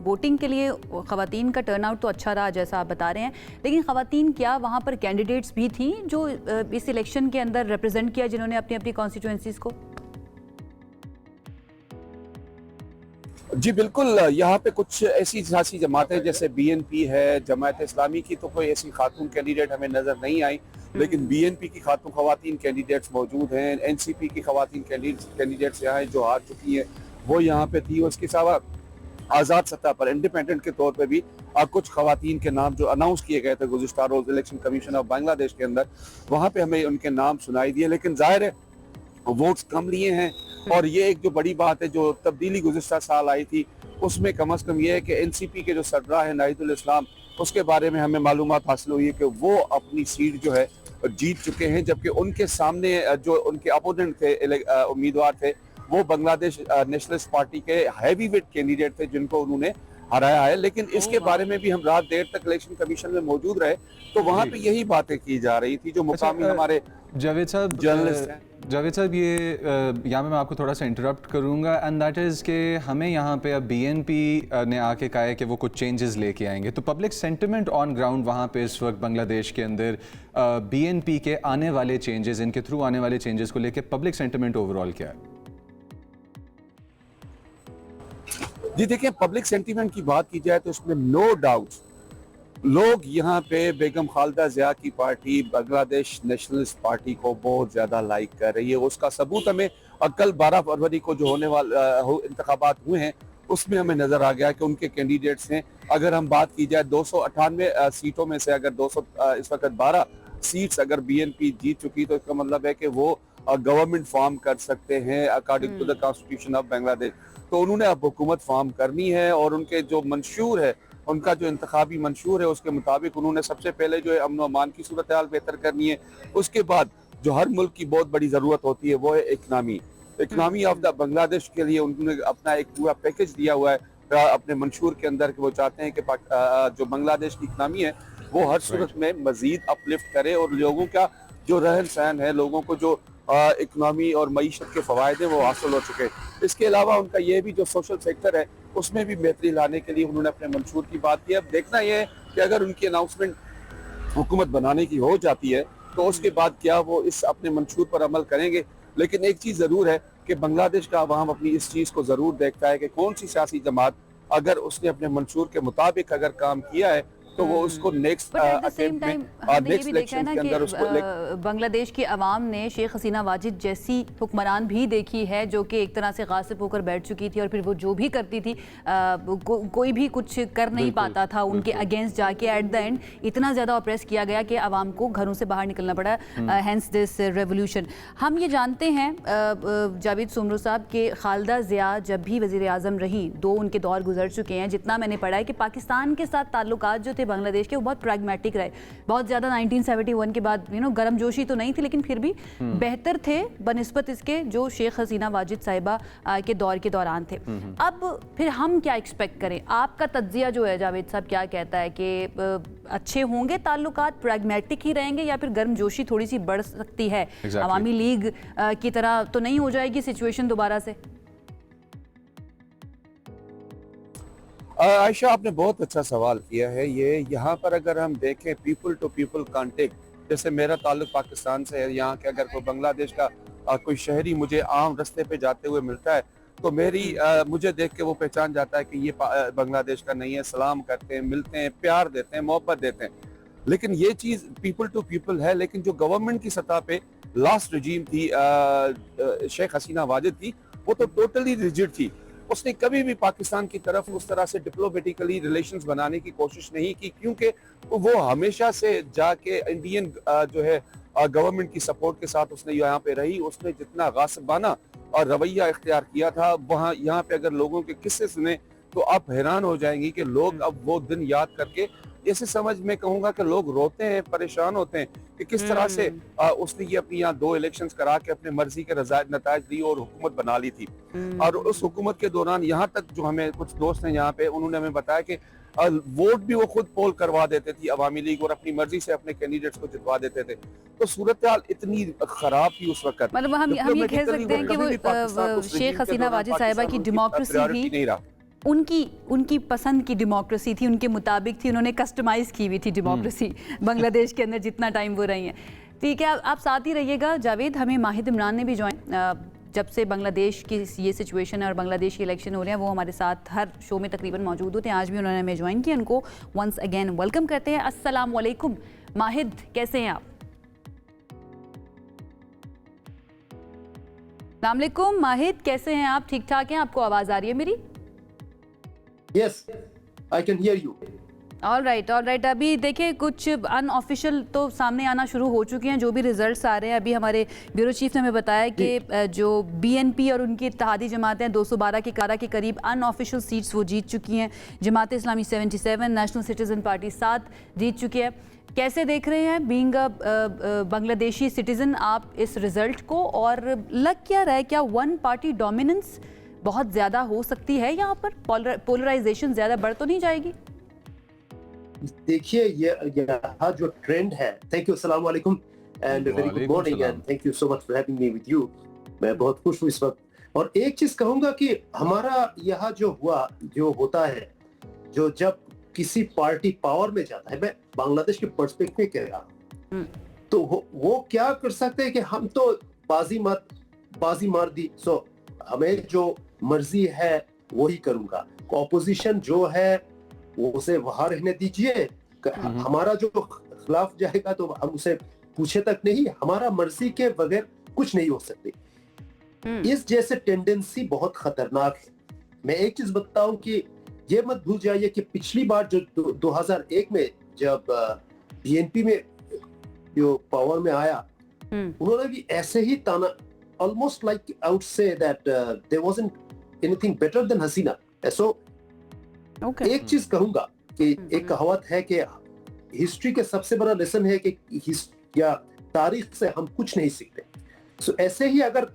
वोटिंग के लिए खवातीन का टर्नआउट तो अच्छा रहा जैसा आप बता रहे हैं, लेकिन खवातीन क्या वहाँ पर कैंडिडेट्स भी थी जो इस इलेक्शन के अंदर रिप्रेजेंट किया, जिन्होंने अपनी अपनी कॉन्स्टिट्यूएंसीज को? जी बिल्कुल, यहाँ पे कुछ ऐसी सियासी जमातें जैसे बीएनपी है, जमात इस्लामी की तो कोई ऐसी खातून कैंडिडेट हमें नजर नहीं आई, लेकिन बीएनपी की खातून खवातीन कैंडिडेट्स मौजूद हैं, एनसीपी की खवातीन कैंडिडेट्स यहाँ जो हार चुकी हैं वो यहाँ पे थी। उसके अलावा आज़ाद सतह पर इंडिपेंडेंट के तौर पे भी कुछ खवातीन के नाम जो अनाउंस किए गए थे गुज़िश्ता रोज इलेक्शन कमीशन ऑफ बांग्लादेश के अंदर, वहाँ पे हमें उनके नाम सुनाई दिए, लेकिन जाहिर है वोट्स कम लिए हैं। और ये एक जो बड़ी बात है, जो तब्दीली गुज़िश्ता साल आई थी उसमें कम अज़ कम ये है कि एनसीपी के जो सरबराह है नाहिदुल इस्लाम, उसके बारे में हमें मालूमात हासिल हुई है कि वो अपनी सीट जो है जीत चुके हैं, जबकि उनके सामने जो उनके अपोनेंट थे, उम्मीदवार थे, वो बांग्लादेश नेशनलिस्ट पार्टी के हैवी वेट कैंडिडेट थे जिनको उन्होंने हराया है। लेकिन इसके बारे में भी हम रात देर तक इलेक्शन कमीशन में मौजूद रहे, तो वहाँ पे यही बातें की जा रही थी। जो मुकामी हमारे जावेद साहब, जर्नलिस्ट हैं, जावेद साहब, ये यहाँ मैं आपको थोड़ा सा इंटरप्ट करूँगा, एंड दैट इज़ कि हमें यहाँ पे अब बीएनपी ने आके कहा है कि वो कुछ चेंजेस लेके आएंगे, तो पब्लिक सेंटिमेंट ऑन ग्राउंड वहाँ पे इस वक्त बांग्लादेश के अंदर बीएनपी के आने वाले चेंजेस, इनके थ्रू आने वाले चेंजेस को लेके पब्लिक सेंटिमेंट ओवरऑल क्या है? जी देखिए, पब्लिक सेंटीमेंट की बात की जाए तो इसमें नो डाउट लोग यहाँ पे बेगम खालिदा जिया की पार्टी बांग्लादेश नेशनलिस्ट पार्टी को बहुत ज्यादा लाइक कर रही है। उसका सबूत हमें कल 12 फरवरी को जो होने वाला इंतखाबात हुए हैं उसमें हमें नजर आ गया कि उनके कैंडिडेट्स हैं। अगर हम बात की जाए 298 सीटों में से अगर 200 इस वक्त 12 सीट्स अगर बीएनपी जीत चुकी, तो इसका मतलब है कि वो गवर्नमेंट फॉर्म कर सकते हैं according to the constitution of Bangladesh. तो उन्होंने अब हुकूमत फॉर्म करनी है, और उनके जो मंशूर है, उनका जो इंतखाबी मंशूर है उसके मुताबिक उन्होंने सबसे पहले जो है अमन व अमान की सूरत हाल बेहतर करनी है। उसके बाद जो हर मुल्क की बहुत बड़ी ज़रूरत होती है वो है इकनॉमी ऑफ द बांग्लादेश के लिए उन्होंने अपना एक पूरा पैकेज दिया हुआ है अपने मंशूर के अंदर, कि वो चाहते हैं कि जो बांग्लादेश की इकनॉमी है वो हर सूरत में मजीद अपलिफ्ट करे, और लोगों का जो रहन सहन है, लोगों को जो इकनॉमी और मईशत के फ़वायद हैं वो हासिल हो चुके हैं। इसके अलावा उनका ये भी जो सोशल सेक्टर है उसमें भी बेहतरी लाने के लिए उन्होंने अपने मंशूर की बात की। अब देखना यह है कि अगर उनकी अनाउंसमेंट हुकूमत बनाने की हो जाती है तो उसके बाद क्या वो इस अपने मंशूर पर अमल करेंगे। लेकिन एक चीज़ ज़रूर है कि बांग्लादेश का अवाम अपनी इस चीज़ को ज़रूर देखता है कि कौन सी सियासी जमात अगर उसने अपने मंशूर के मुताबिक अगर काम किया है तो वो उसको नेक्स्ट इलेक्शन के अंदर उसको बांग्लादेश की अवाम ने शेख हसीना वाजिद जैसी हुक्मरान भी देखी है जो कि एक तरह से गासिब होकर बैठ चुकी थी, और फिर वो जो भी करती थी कोई भी कुछ कर नहीं पाता था उनके अगेंस्ट जाके। एट द एंड इतना ज़्यादा ऑप्रेस किया गया कि अवाम को घरों से बाहर निकलना पड़ा, हैंस दिस रेवोल्यूशन। हम ये जानते हैं जावेद सुमरो साहब के खालिदा जिया जब भी वज़ीर आज़म रही, 2 उनके दौर गुजर चुके हैं, जितना मैंने पढ़ा है कि पाकिस्तान के साथ ताल्लुकात जो थे बांग्लादेश के वो बहुत प्रैग्मेटिक रहे, बहुत ज़्यादा 1971 के बाद गर्मजोशी तो नहीं थी लेकिन फिर भी बेहतर थे बनिस्बत इसके जो शेख हसीना वाजिद साहिबा के दौर के दौरान थे। अब फिर हम क्या एक्सपेक्ट करें? आपका तज्जिया जो है जावेद साहब क्या कहता है कि अच्छे होंगे ताल्लुकात, प्रैग्मेटिक ही रहेंगे, या फिर गर्मजोशी थोड़ी सी बढ़ सकती है? अवामी लीग की तरह तो नहीं हो जाएगी सिचुएशन दोबारा से? आयशा, आपने बहुत अच्छा सवाल किया है। ये यहाँ पर अगर हम देखें पीपल टू पीपल कांटेक्ट, जैसे मेरा ताल्लुक पाकिस्तान से है, यहाँ के अगर कोई बांग्लादेश का कोई शहरी मुझे आम रास्ते पे जाते हुए मिलता है तो मुझे देख के वो पहचान जाता है कि ये बांग्लादेश का नहीं है। सलाम करते हैं, मिलते हैं, प्यार देते हैं, मोहब्बत देते हैं। लेकिन ये चीज पीपल टू पीपल है। लेकिन जो गवर्नमेंट की सतह पे लास्ट रजीम थी, शेख हसीना वाजिद थी, वो तो टोटली रिजिड थी। उसने कभी भी पाकिस्तान की तरफ उस तरह से डिप्लोमेटिकली रिलेशंस बनाने की कोशिश नहीं की, क्योंकि वो हमेशा से जाके इंडियन जो है गवर्नमेंट की सपोर्ट के साथ उसने यहाँ पे रही। उसने जितना गासिबाना और रवैया इख्तियार किया था, वहाँ यहाँ पे अगर लोगों के किस्से सुने तो आप हैरान हो जाएंगी कि लोग अब वो दिन याद करके ऐसे समझ में कहूंगा कि लोग रोते हैं, परेशान होते हैं कि किस तरह से उसने ये अपनी यहाँ 2 इलेक्शंस करा के अपने मर्जी के नताज दी और हुकूमत बना ली थी। और उस हुकूमत के दौरान यहाँ तक जो हमें कुछ दोस्त हैं यहाँ पे, उन्होंने हमें बताया कि वोट भी वो खुद पोल करवा देते थी अवामी लीग और अपनी मर्जी से अपने कैंडिडेट्स को जितवा देते थे। तो सूरत हाल इतनी खराब थी उस वक्त। मतलब हम ये कह सकते हैं कि वो शेख हसीना वाजिद साहिबा की डेमोक्रेसी भी उनकी पसंद की डेमोक्रेसी थी, उनके मुताबिक थी। उन्होंने कस्टमाइज की हुई थी डेमोक्रेसी बांग्लादेश के अंदर जितना टाइम वो रही हैं। ठीक है, आप साथ ही रहिएगा। जावेद, हमें माहिद इमरान ने भी ज्वाइन, जब से बांग्लादेश की ये सिचुएशन है और बांग्लादेश के इलेक्शन हो रहे हैं, वो हमारे साथ हर शो में तकरीबन मौजूद होते हैं। आज भी उन्होंने हमें ज्वाइन किया, उनको वंस अगेन वेलकम करते हैं। अस्सलाम वालेकुम माहिद, कैसे हैं आप? अस्सलाम वालेकुम माहिद, कैसे हैं आप? ठीक ठाक हैं? आपको आवाज़ आ रही है मेरी? Yes, I can hear you. All right. अभी देखिए कुछ अनऑफिशियल तो सामने आना शुरू हो चुके हैं, जो भी रिजल्ट्स आ रहे हैं। अभी हमारे ब्यूरो चीफ ने हमें बताया कि जो बीएनपी और उनकी इत्तेहादी जमातें 212 के करीब अनऑफिशियल सीट्स वो जीत चुकी हैं। Jamaat Islami 77, national citizen party 7 जीत चुकी है। कैसे देख रहे हैं बीइंग बांग्लादेशी सिटीजन आप इस रिजल्ट को, और लग क्या रहा है, क्या वन पार्टी डोमिनेंस बहुत ज़्यादा हो सकती है यहाँ पर? पोलराइजेशन ज़्यादा बढ़ तो नहीं जाएगी? देखिए, ये यहाँ जो ट्रेंड है, थैंक यू, अस्सलाम वालेकुम and very good morning and thank you so much for having me with you. मैं बहुत खुश हूँ इस वक्त। और एक चीज कहूंगा कि हमारा यहाँ जो होता है, जो जब किसी पार्टी पावर में जाता है, मैं बांग्लादेश के पर्सपेक्टिव कह रहा हूँ, तो वो क्या कर सकते हैं कि हम तो बाजी मार दी, सो हमें जो मर्जी है वही करूंगा। ऑपोजिशन जो है वो उसे वहां रहने दीजिए, हमारा जो खिलाफ जाएगा तो हम उसे पूछे तक नहीं, हमारा मर्जी के बगैर कुछ नहीं हो सकते। इस जैसे टेंडेंसी बहुत खतरनाक है। मैं एक चीज बताऊं कि ये मत भूल जाइए कि पिछली बार जो 2001 में जब बीएनपी में जो पावर में आया, उन्होंने भी ऐसे ही ताना, almost like I would say that there wasn't anything better than Hasina. So एक चीज कहूंगा कि एक कहावत है कि हिस्ट्री के सबसे बड़ा लेसन है कि या तारीख से हम कुछ नहीं सीखते। So ऐसे ही अगर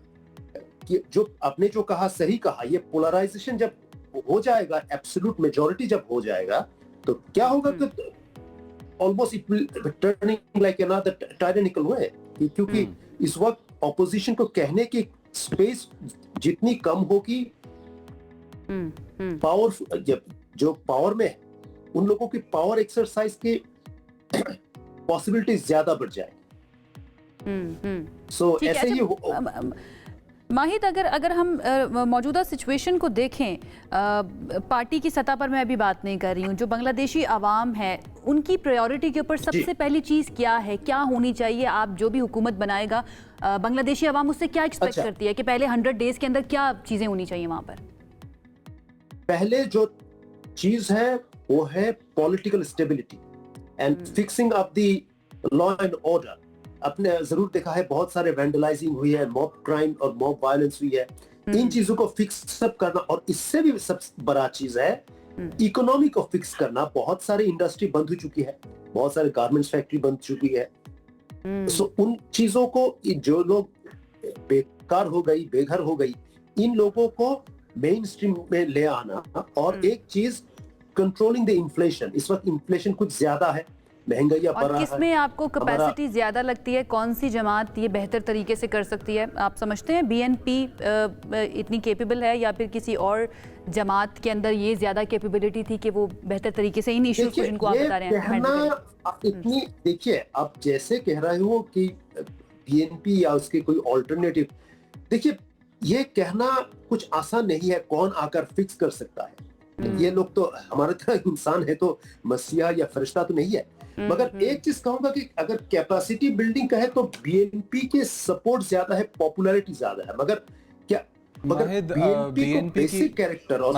जो आपने जो कहा सही कहा, ये पोलराइजेशन जब हो जाएगा, एब्सोल्यूट मेजॉरिटी जब हो जाएगा, तो क्या होगा कि almost it will turning like another tyrannical way, क्योंकि इस वक्त ऑपोजिशन को कहने की स्पेस जितनी कम होगी, पावर जो पावर में है उन लोगों की पावर एक्सरसाइज की पॉसिबिलिटीज ज्यादा बढ़ जाएगी। सो ऐसे ही माहिद, अगर हम मौजूदा सिचुएशन को देखें, पार्टी की सतह पर मैं अभी बात नहीं कर रही हूँ, जो बांग्लादेशी आवाम है उनकी प्रायोरिटी के ऊपर सबसे पहली चीज़ क्या है, क्या होनी चाहिए? आप जो भी हुकूमत बनाएगा, बांग्लादेशी आवाम उससे क्या एक्सपेक्ट करती है कि पहले 100 डेज के अंदर क्या चीज़ें होनी चाहिए वहाँ पर? पहले जो चीज है वो है political stability and fixing of the law and order. आपने जरूर देखा है बहुत सारे वैंडलाइजिंग हुई है, मॉब क्राइम और मॉब वायलेंस हुई है। इन चीजों को फिक्स अप करना, और इससे भी सबसे बड़ा चीज है इकोनॉमी को फिक्स करना। बहुत सारी इंडस्ट्री बंद हो चुकी है, बहुत सारे गारमेंट्स फैक्ट्री बंद चुकी है। सो उन चीजों को, जो लोग बेकार हो गई, बेघर हो गई, इन लोगों को मेन स्ट्रीम में ले आना। और एक चीज, कंट्रोलिंग द इन्फ्लेशन। इस वक्त इन्फ्लेशन कुछ ज्यादा है, महंगाई बढ़ रहा है। किसमें आपको कैपेसिटी ज्यादा लगती है? कौन सी जमात ये बेहतर तरीके से कर सकती है? आप समझते हैं बीएनपी इतनी कैपेबल है, या फिर किसी और जमात के अंदर ये ज़्यादा कैपेबिलिटी थी कि वो बेहतर तरीके से इन इश्यूज को जिनको आप बता रहे हैं handle करें? इतनी देखिए, आप जैसे कह रहे हो कि बीएनपी या उसके कोई ऑल्टरनेटिव, देखिए ये कहना कुछ आसान नहीं है, कौन आकर फिक्स कर सकता है। ये लोग तो हमारे तरह इंसान है, तो मसीहा या फरिश्ता तो नहीं है। मगर एक चीज कहूंगा कि अगर कैपेसिटी बिल्डिंग का है तो बीएनपी के सपोर्ट ज्यादा है, पॉपुलैरिटी ज्यादा है। मगर क्या बीएनपी की कैरेक्टर और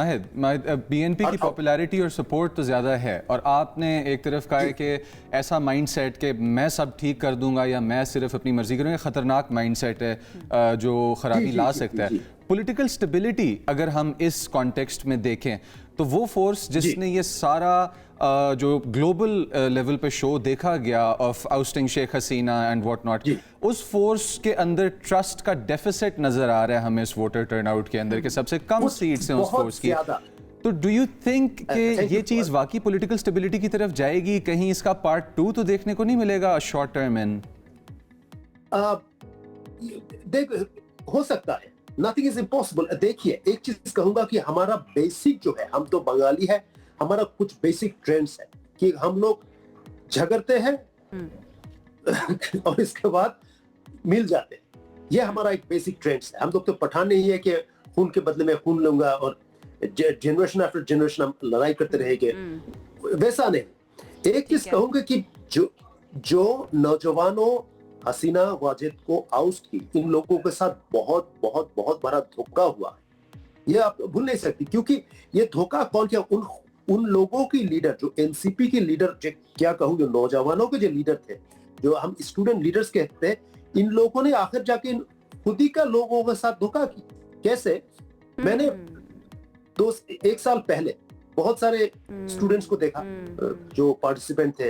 बीएनपी की पॉपुलैरिटी और सपोर्ट तो ज़्यादा है, और आपने एक तरफ कहा है कि ऐसा माइंडसेट कि मैं सब ठीक कर दूंगा या मैं सिर्फ अपनी मर्जी करूंगा, खतरनाक माइंडसेट है जो खराबी ला सकता है। पॉलिटिकल स्टेबिलिटी अगर हम इस कॉन्टेक्स्ट में देखें तो वो फोर्स जिसने ये सारा जो ग्लोबल लेवल पे शो देखा गया of ousting Sheikh Hasina and what not, उस फोर्स के अंदर ट्रस्ट का डेफिसिट नजर आ रहा है हमें इस वोटर टर्नआउट के अंदर, के सबसे कम सीट्स हैं उस फोर्स की। तो डू यू थिंक कि ये चीज वाकई पॉलिटिकल स्टेबिलिटी की तरफ जाएगी? कहीं इसका पार्ट 2 तो देखने को नहीं मिलेगा शॉर्ट टर्म इन? देख, हो सकता है, नथिंग इज इम्पॉसिबल। देखिए, एक चीज कहूंगा कि हमारा बेसिक जो है, हम तो बंगाली है, हमारा कुछ बेसिक ट्रेंड्स है कि हम लोग झगड़ते हैं और इसके बाद मिल जाते हैं। ये हमारा एक बेसिक ट्रेंड्स है। हम लोग तो पठान नहीं है कि खून के बदले में खून लूंगा और जनरेशन आफ्टर जनरेशन हम लड़ाई करते रहेंगे, वैसा नहीं। एक चीज कहूंगा कि जो नौजवानों हसीना वाजिद को आउस्ट की, इन लोगों के साथ बहुत बहुत बहुत बड़ा धोखा हुआ है। ये आप भूल नहीं सकती, क्योंकि ये धोखा कौन किया? उन लोगों की लीडर, जो एनसीपी के लीडर, क्या कहूं, जो नौजवानों के जो लीडर थे, जो हम स्टूडेंट लीडर्स कहते हैं, इन लोगों ने आखिर जाके खुद ही का लोगों के साथ धोखा की। कैसे? मैंने एक साल पहले बहुत सारे स्टूडेंट्स को देखा जो पार्टिसिपेंट थे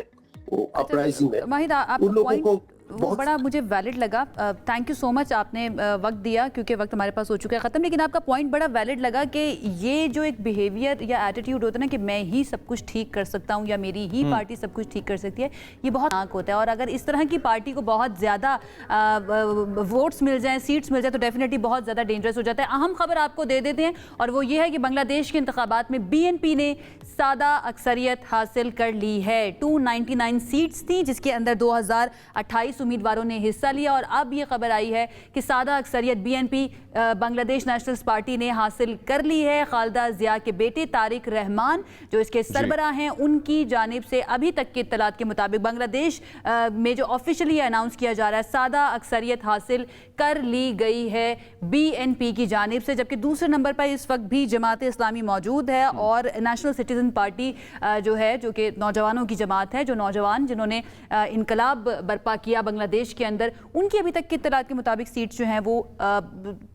वो अपराइजिंग में, उन लोगों को वो बड़ा मुझे वैलिड लगा। थैंक यू सो मच, आपने वक्त दिया, क्योंकि वक्त हमारे पास हो चुका है ख़त्म। लेकिन आपका पॉइंट बड़ा वैलिड लगा कि ये जो एक बिहेवियर या एटीट्यूड होता है ना कि मैं ही सब कुछ ठीक कर सकता हूँ या मेरी ही पार्टी सब कुछ ठीक कर सकती है, ये बहुत नाक होता है। और अगर इस तरह की पार्टी को बहुत ज़्यादा वोट्स मिल जाएँ, सीट्स मिल जाए, तो डेफिनेटली बहुत ज़्यादा डेंजरस हो जाता है। अहम खबर आपको दे देते हैं, और वो ये है कि बांग्लादेश के इंतखाबात में बीएनपी ने सादा अक्सरियत हासिल कर ली है। 299 सीट्स थी, जिसके अंदर 2028 उम्मीदवारों ने हिस्सा लिया, और अब ये खबर आई है कि सादा अक्सरियत बीएनपी बांग्लादेश नेशनल्स पार्टी ने हासिल कर ली है। खालिदा जिया के बेटे तारिक रहमान जो इसके सरबराह हैं, उनकी जानिब से अभी तक की इत्तलात के मुताबिक बांग्लादेश में जो ऑफिशियली अनाउंस किया जा रहा है, सादा अक्सरियत हासिल कर ली गई है बीएनपी की जानिब से। जबकि दूसरे नंबर पर इस वक्त भी जमात इस्लामी मौजूद है, और नेशनल सिटीजन पार्टी जो है, जो कि नौजवानों की जमात है, जो नौजवान जिन्होंने इनकलाब बर्पा किया बांग्लादेश के अंदर, उनकी अभी तक की इत्तलात के मुताबिक सीट्स जो हैं वो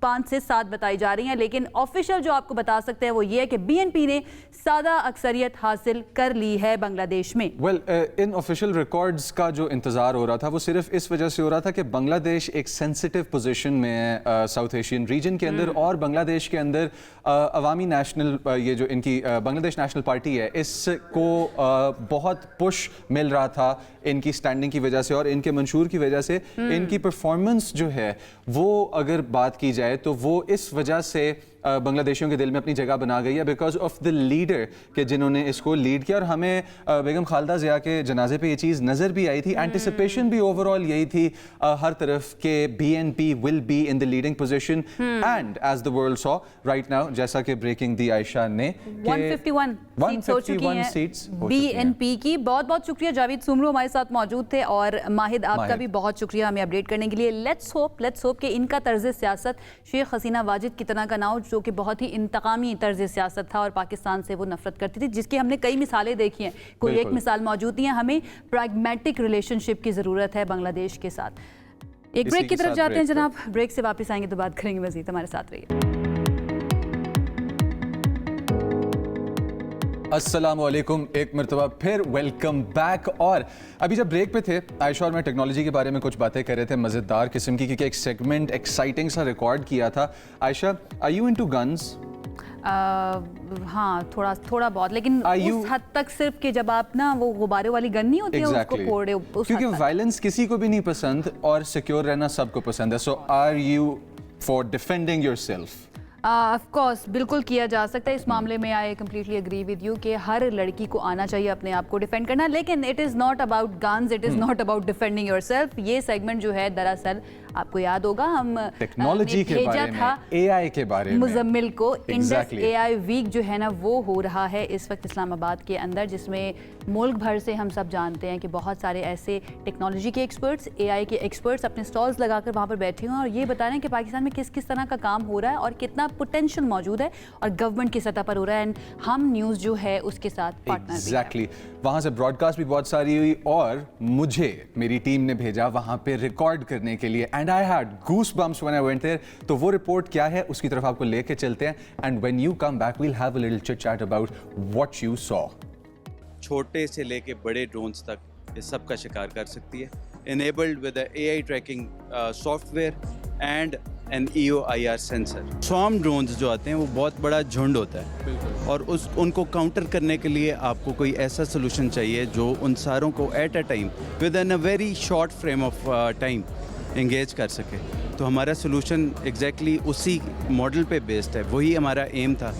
5 से 7 बताई जा रही हैं। लेकिन ऑफिशियल जो आपको बता सकते हैं वो ये है कि बीएनपी ने सादा अक्सरियत हासिल कर ली है बांग्लादेश में। इन ऑफिशियल रिकॉर्ड्स का जो इंतजार हो रहा था वो सिर्फ इस वजह से हो रहा था कि बांग्लादेश एक सेंसिटिव पोजीशन में है साउथ एशियन रीजन के अंदर, और बांग्लादेश के अंदर अवामी नेशनल, ये जो इनकी बांग्लादेश नेशनल पार्टी है, इसको बहुत पुश मिल रहा था इनकी स्टैंडिंग की वजह से और इनके मंशूर की वजह से। इनकी परफॉर्मेंस जो है वो अगर बात की जाए तो वो इस वजह से बांग्लादेशियों के दिल में अपनी जगह बना गई है, बिकॉज ऑफ द लीडर के जिन्होंने इसको लीड किया। और हमें बेगम खालिदा जिया के जनाजे पे ये चीज़ नज़र भी आई थी, एंटिसिपेशन भी ओवरऑल यही थी हर तरफ के BNP will be in the leading position, and as the world saw right now, जैसा कि ब्रेकिंग दी आयशा ने 151 सीट्स बीएनपी की। बहुत बहुत शुक्रिया, जावेद सुमरू हमारे साथ मौजूद थे, और माहिद आपका भी बहुत शुक्रिया हमें अपडेट करने के लिए। लेट्स होप कि इनका तर्ज सियासत शेख हसीना वाजिद की तरह का ना हो, जो कि बहुत ही इंतकामी तर्ज सियासत था और पाकिस्तान से वो नफरत करती थी, जिसकी हमने कई मिसालें देखी हैं। कोई एक मिसाल मौजूद नहीं है। हमें प्रैग्मेटिक रिलेशनशिप की ज़रूरत है बांग्लादेश के साथ। एक ब्रेक की तरफ जाते हैं जनाब, ब्रेक से वापस आएंगे तो बात करेंगे मज़ीद। हमारे साथ रहिए। अस्सलामुअलैकुम, एक मरतबा फिर वेलकम बैक। और अभी जब ब्रेक पे थे, आयशा और मैं टेक्नोलॉजी के बारे में कुछ बातें कर रहे थे मज़ेदार किस्म की, क्योंकि एक सेगमेंट एक्साइटिंग सा रिकॉर्ड किया था। Ayesha, are you into guns? हाँ, थोड़ा बहुत, लेकिन उस हद तक सिर्फ कि जब आप ना वो गुब्बारे वाली गन नहीं होती है उसको फोड़े, क्योंकि वायलेंस किसी को भी नहीं पसंद और सिक्योर रहना सबको पसंद है। So are you for defending yourself? Of course बिल्कुल किया जा सकता है इस मामले में। I completely agree with you कि हर लड़की को आना चाहिए अपने आप को डिफेंड करना, लेकिन it is not about guns, it is not about defending yourself. ये सेगमेंट जो है दरअसल आपको याद होगा हम टेक्नोलॉजी के बारे में, एआई के बारे में, मुजम्मिल को इंडस Exactly. एआई वीक जो है ना वो हो रहा है इस वक्त इस्लामाबाद के अंदर, जिसमें मुल्क भर से हम सब जानते हैं कि बहुत सारे ऐसे टेक्नोलॉजी के एक्सपर्ट्स, एआई के एक्सपर्ट्स अपने स्टॉल्स लगाकर वहाँ पर बैठे हुए हैं और ये बता रहे हैं कि पाकिस्तान में किस किस तरह का काम हो रहा है और कितना पोटेंशियल मौजूद है और गवर्नमेंट की सतह पर हो रहा है। एंड हम न्यूज़ जो है उसके साथ पार्टनर एग्जैक्टली वहाँ से ब्रॉडकास्ट भी बहुत सारी हुई और मुझे मेरी टीम ने भेजा वहाँ पे रिकॉर्ड करने के लिए, and I had goosebumps when I went there. तो वो रिपोर्ट क्या है उसकी तरफ आपको लेके चलते हैं, and when you come back we will have a little chit chat about what you saw. छोटे से लेके बड़े ड्रोन्स तक इस सब का शिकार कर सकती है, enabled with the AI tracking software and an EO/IR sensor। Swarm drones जो आते हैं वो बहुत बड़ा झुंड होता है और उनको काउंटर करने के लिए आपको कोई ऐसा सोल्यूशन चाहिए जो उन सारों को at a time with in a very short frame of time engage कर सके। तो हमारा सोल्यूशन एग्जैक्टली उसी मॉडल पे बेस्ड है। वही हमारा एम था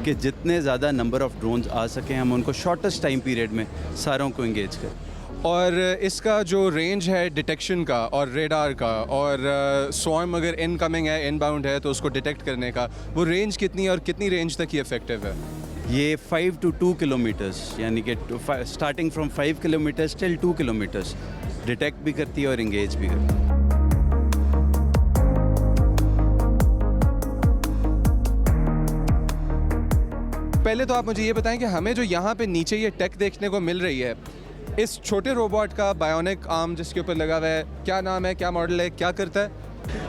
कि जितने ज़्यादा नंबर ऑफ ड्रोन्स आ सकें हम उनको शॉर्टेस्ट टाइम पीरियड में सारों को इंगेज करें। और इसका जो रेंज है डिटेक्शन का और रेडार का और स्वॉर्म अगर इनकमिंग है इनबाउंड है तो उसको डिटेक्ट करने का, वो रेंज कितनी और कितनी रेंज तक ये इफेक्टिव है? ये 5 to 2 किलोमीटर्स, यानी कि starting from 5 kilometres till 2 kilometres detect भी करती है और इंगेज भी करती है। पहले तो आप मुझे ये बताएं कि हमें जो यहाँ पे नीचे ये टेक देखने को मिल रही है, इस छोटे रोबोट का बायोनिक आर्म जिसके ऊपर लगा हुआ है, क्या नाम है, क्या मॉडल है, क्या करता है?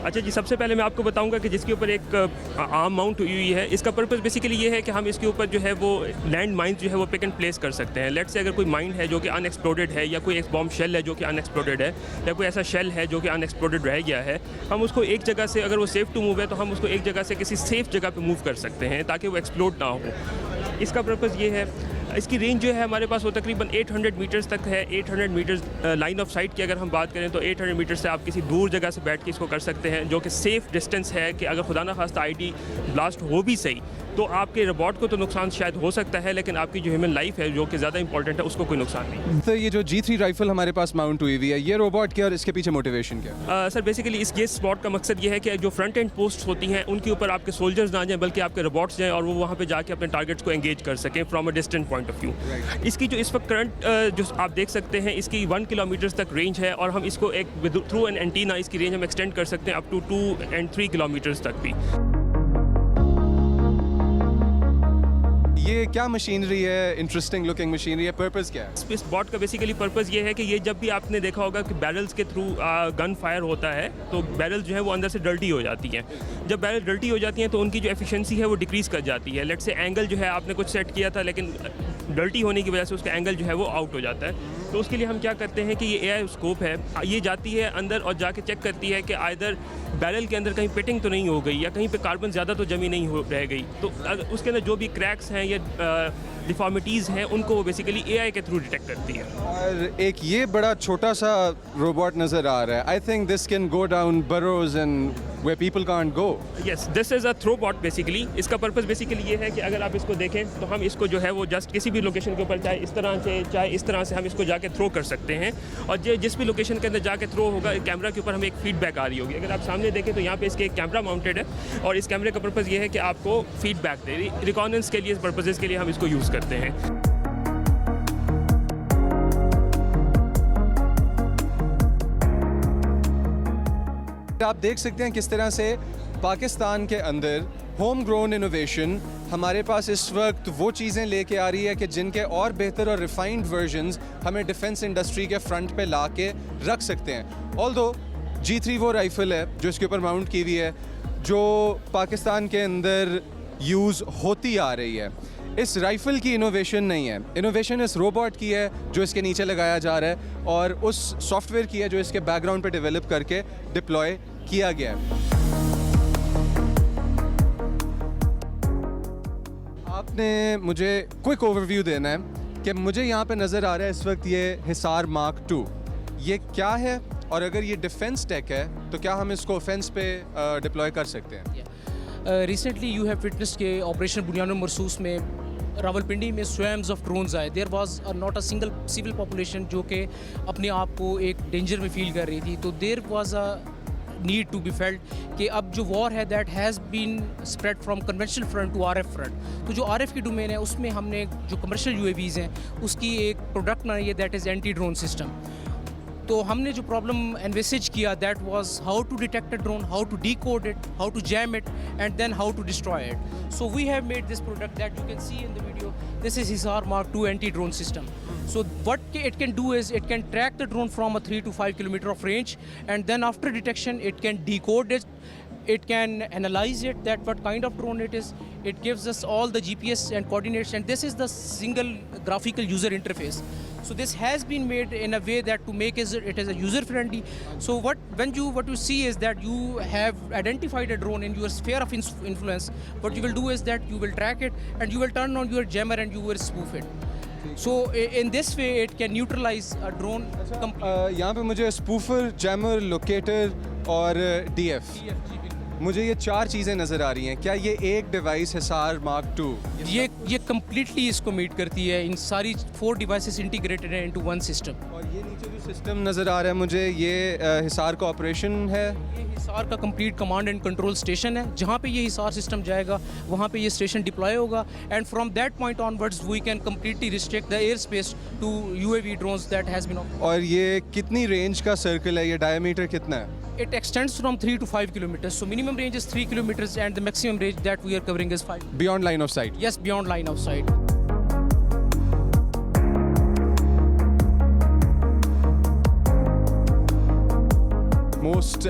अच्छा जी, सबसे पहले मैं आपको बताऊंगा कि जिसके ऊपर एक आर्म माउंट हुई हुई है, इसका पर्पस बेसिकली ये है कि हम इसके ऊपर जो है वो लैंड माइंस जो है वो पिक एंड प्लेस कर सकते हैं। लेट्स से अगर कोई माइन है जो कि अनएक्सप्लोडेड है या कोई एक बॉम्ब शेल है जो कि अनएक्सप्लोडेड है या कोई ऐसा शेल है जो कि अनएक्सप्लोडेड रह गया है, हम उसको एक जगह से, अगर वो सेफ टू मूव है तो हम उसको एक जगह से किसी सेफ जगह पर मूव कर सकते हैं ताकि वो एक्सप्लोड ना हो। इसका पर्पस ये है। इसकी रेंज जो है हमारे पास वो तकरीबन 800 मीटर्स तक है। 800 मीटर्स लाइन ऑफ साइट की अगर हम बात करें तो 800 मीटर्स से आप किसी दूर जगह से बैठ के इसको कर सकते हैं, जो कि सेफ़ डिस्टेंस है कि अगर खुदा ना खास्ता आईडी ब्लास्ट हो भी सही तो आपके रोबोट को तो नुकसान शायद हो सकता है, लेकिन आपकी जो ह्यूमन लाइफ है जो कि ज़्यादा इंपॉर्टेंट है उसको कोई नुकसान नहीं। तो ये जो G3 राइफल हमारे पास माउंट हुई हुई है, ये रोबोट क्या और इसके पीछे मोटिवेशन क्या? सर बेसिकली इस ये स्पॉट का मकसद ये है कि जो फ्रंट एंड पोस्ट होती हैं उनके ऊपर आपके सोल्जर्स ना जाएं बल्कि आपके रोबोट्स जाएं और वो वहाँ पे जाके अपने टारगेट्स को एंगेज कर सकें from a distant point of view. इसकी जो इस वक्त करंट जो आप देख सकते हैं इसकी 1 किलोमीटर तक रेंज है और हम इसको एक थ्रू एन एंटीना इसकी रेंज हम एक्सटेंड कर सकते हैं अप टू 2 and 3 किलोमीटर्स तक भी। ये क्या मशीनरी है? इंटरेस्टिंग लुकिंग मशीनरी है। पर्पस क्या है इस बॉट का? बेसिकली पर्पस ये है कि ये जब भी आपने देखा होगा कि बैरल्स के थ्रू गन फायर होता है तो बैरल जो है वो अंदर से डर्टी हो जाती हैं। जब बैरल डर्टी हो जाती हैं तो उनकी जो एफिशिएंसी है वो डिक्रीज़ कर जाती है। लेट्स से एंगल जो है आपने कुछ सेट किया था लेकिन डर्टी होने की वजह से उसका एंगल जो है वो आउट हो जाता है। तो उसके लिए हम क्या करते हैं कि ये एआई स्कोप है, ये जाती है अंदर और जाके चेक करती है कि आइदर बैरल के अंदर कहीं पिटिंग तो नहीं हो गई या कहीं पे कार्बन ज़्यादा तो जमी नहीं हो रह गई, तो उसके अंदर जो भी क्रैक्स हैं या डिफॉर्मिटीज़ हैं उनको वो बेसिकली एआई के थ्रू डिटेक्ट करती है। और एक ये बड़ा छोटा सा रोबोट नज़र आ रहा है। I think this can go down burrows and where people can't go. Yes, this is a throw bot basically. इसका पर्पस बेसिकली ये है कि अगर आप इसको देखें तो हम इसको जो है वो जस्ट किसी भी लोकेशन के ऊपर चाहे इस तरह से चाहे इस तरह से हम इसको जाके थ्रो कर सकते हैं और जिस भी लोकेशन के अंदर जाके थ्रो होगा कैमरा के ऊपर हमें एक फीडबैक आ रही होगी। अगर आप सामने देखें तो यहाँ पे इसके एक कैमरा माउंटेड है और इस कैमरे का पर्पस ये है कि आपको फीडबैक दे, रिकॉर्डेंस के लिए, पर्पसेस के लिए हम इसको यूज़ करते हैं। आप देख सकते हैं किस तरह से पाकिस्तान के अंदर होम ग्रोन इनोवेशन हमारे पास इस वक्त वो चीज़ें लेके आ रही है कि जिनके और बेहतर और रिफाइंड वर्जन्स हमें डिफेंस इंडस्ट्री के फ्रंट पे ला के रख सकते हैं। ऑल्दो G3 वो राइफ़ल है जो इसके ऊपर माउंट की हुई है जो पाकिस्तान के अंदर यूज़ होती आ रही है। इस राइफ़ल की इनोवेशन नहीं है, इनोवेशन इस रोबोट की है जो इसके नीचे लगाया जा रहा है और उस सॉफ्टवेयर की है जो इसके बैकग्राउंड पे डेवलप करके डिप्लॉय किया गया है। आपने मुझे क्विक ओवरव्यू देना है कि मुझे यहाँ पे नज़र आ रहा है इस वक्त ये हिसार मार्क 2, ये क्या है और अगर ये डिफेंस टेक है तो क्या हम इसको ऑफेंस पे डिप्लॉय कर सकते हैं? रिसेंटली यू हैव विटनेस के ऑपरेशन बुनियाद मरसूस में रावलपिंडी में स्वैम्स ऑफ ड्रोन्स आए। There was not a single civil population जो कि अपने आप को एक डेंजर में फील कर रही थी। तो there was a need to be felt कि अब जो वॉर है that has been spread from conventional front to RF front. तो जो आरएफ की डोमेन है उसमें हमने जो कमर्शियल यूएवीज़ हैं उसकी एक प्रोडक्ट बनाई है that is anti drone system. तो हमने जो प्रॉब्लम एनविसेज किया that was how to detect a drone, how to decode it, how to jam it and then how to destroy it. So we have made this product that you can see in the video. This is Hisar Mark II anti-drone system. So what it can do is it can track the drone from a 3 to 5 kilometer of range, and then after detection it can decode it, it can analyze it, that what kind of drone it is. It gives us all the GPS and coordinates, and this is the single graphical user interface. So this has been made in a way that to make it as a user friendly. So what you see is that you have identified a drone in your sphere of influence. What you will do is that you will track it and you will turn on your jammer and you will spoof it. So in this way it can neutralize a drone completely. यहाँ पे मुझे स्पूफर, jammer, locator और DF, मुझे ये 4 चीज़ें नज़र आ रही हैं। क्या ये एक डिवाइस हिसार मार्क II? ये कम्प्लीटली इसको मीट करती है। इन सारी 4 डिवाइसेस इंटीग्रेटेड हैं इनटू वन सिस्टम। और ये नीचे जो सिस्टम नज़र आ रहा है मुझे, ये हिसार का ऑपरेशन है। ये हिसार का complete command and control station है। जहाँ पे ये हिसार सिस्टम जाएगा वहाँ पे ये स्टेशन डिप्लॉय होगा, and from that point onwards we can completely restrict the air space to UAV drones that has been. और ये कितनी रेंज का सर्कल है, ये डायमीटर कितना है? It extends from 3 to 5 kilometers. So minimum range is 3 kilometers and the maximum range that we are covering is 5. Beyond line of sight? Yes, beyond line of sight. Most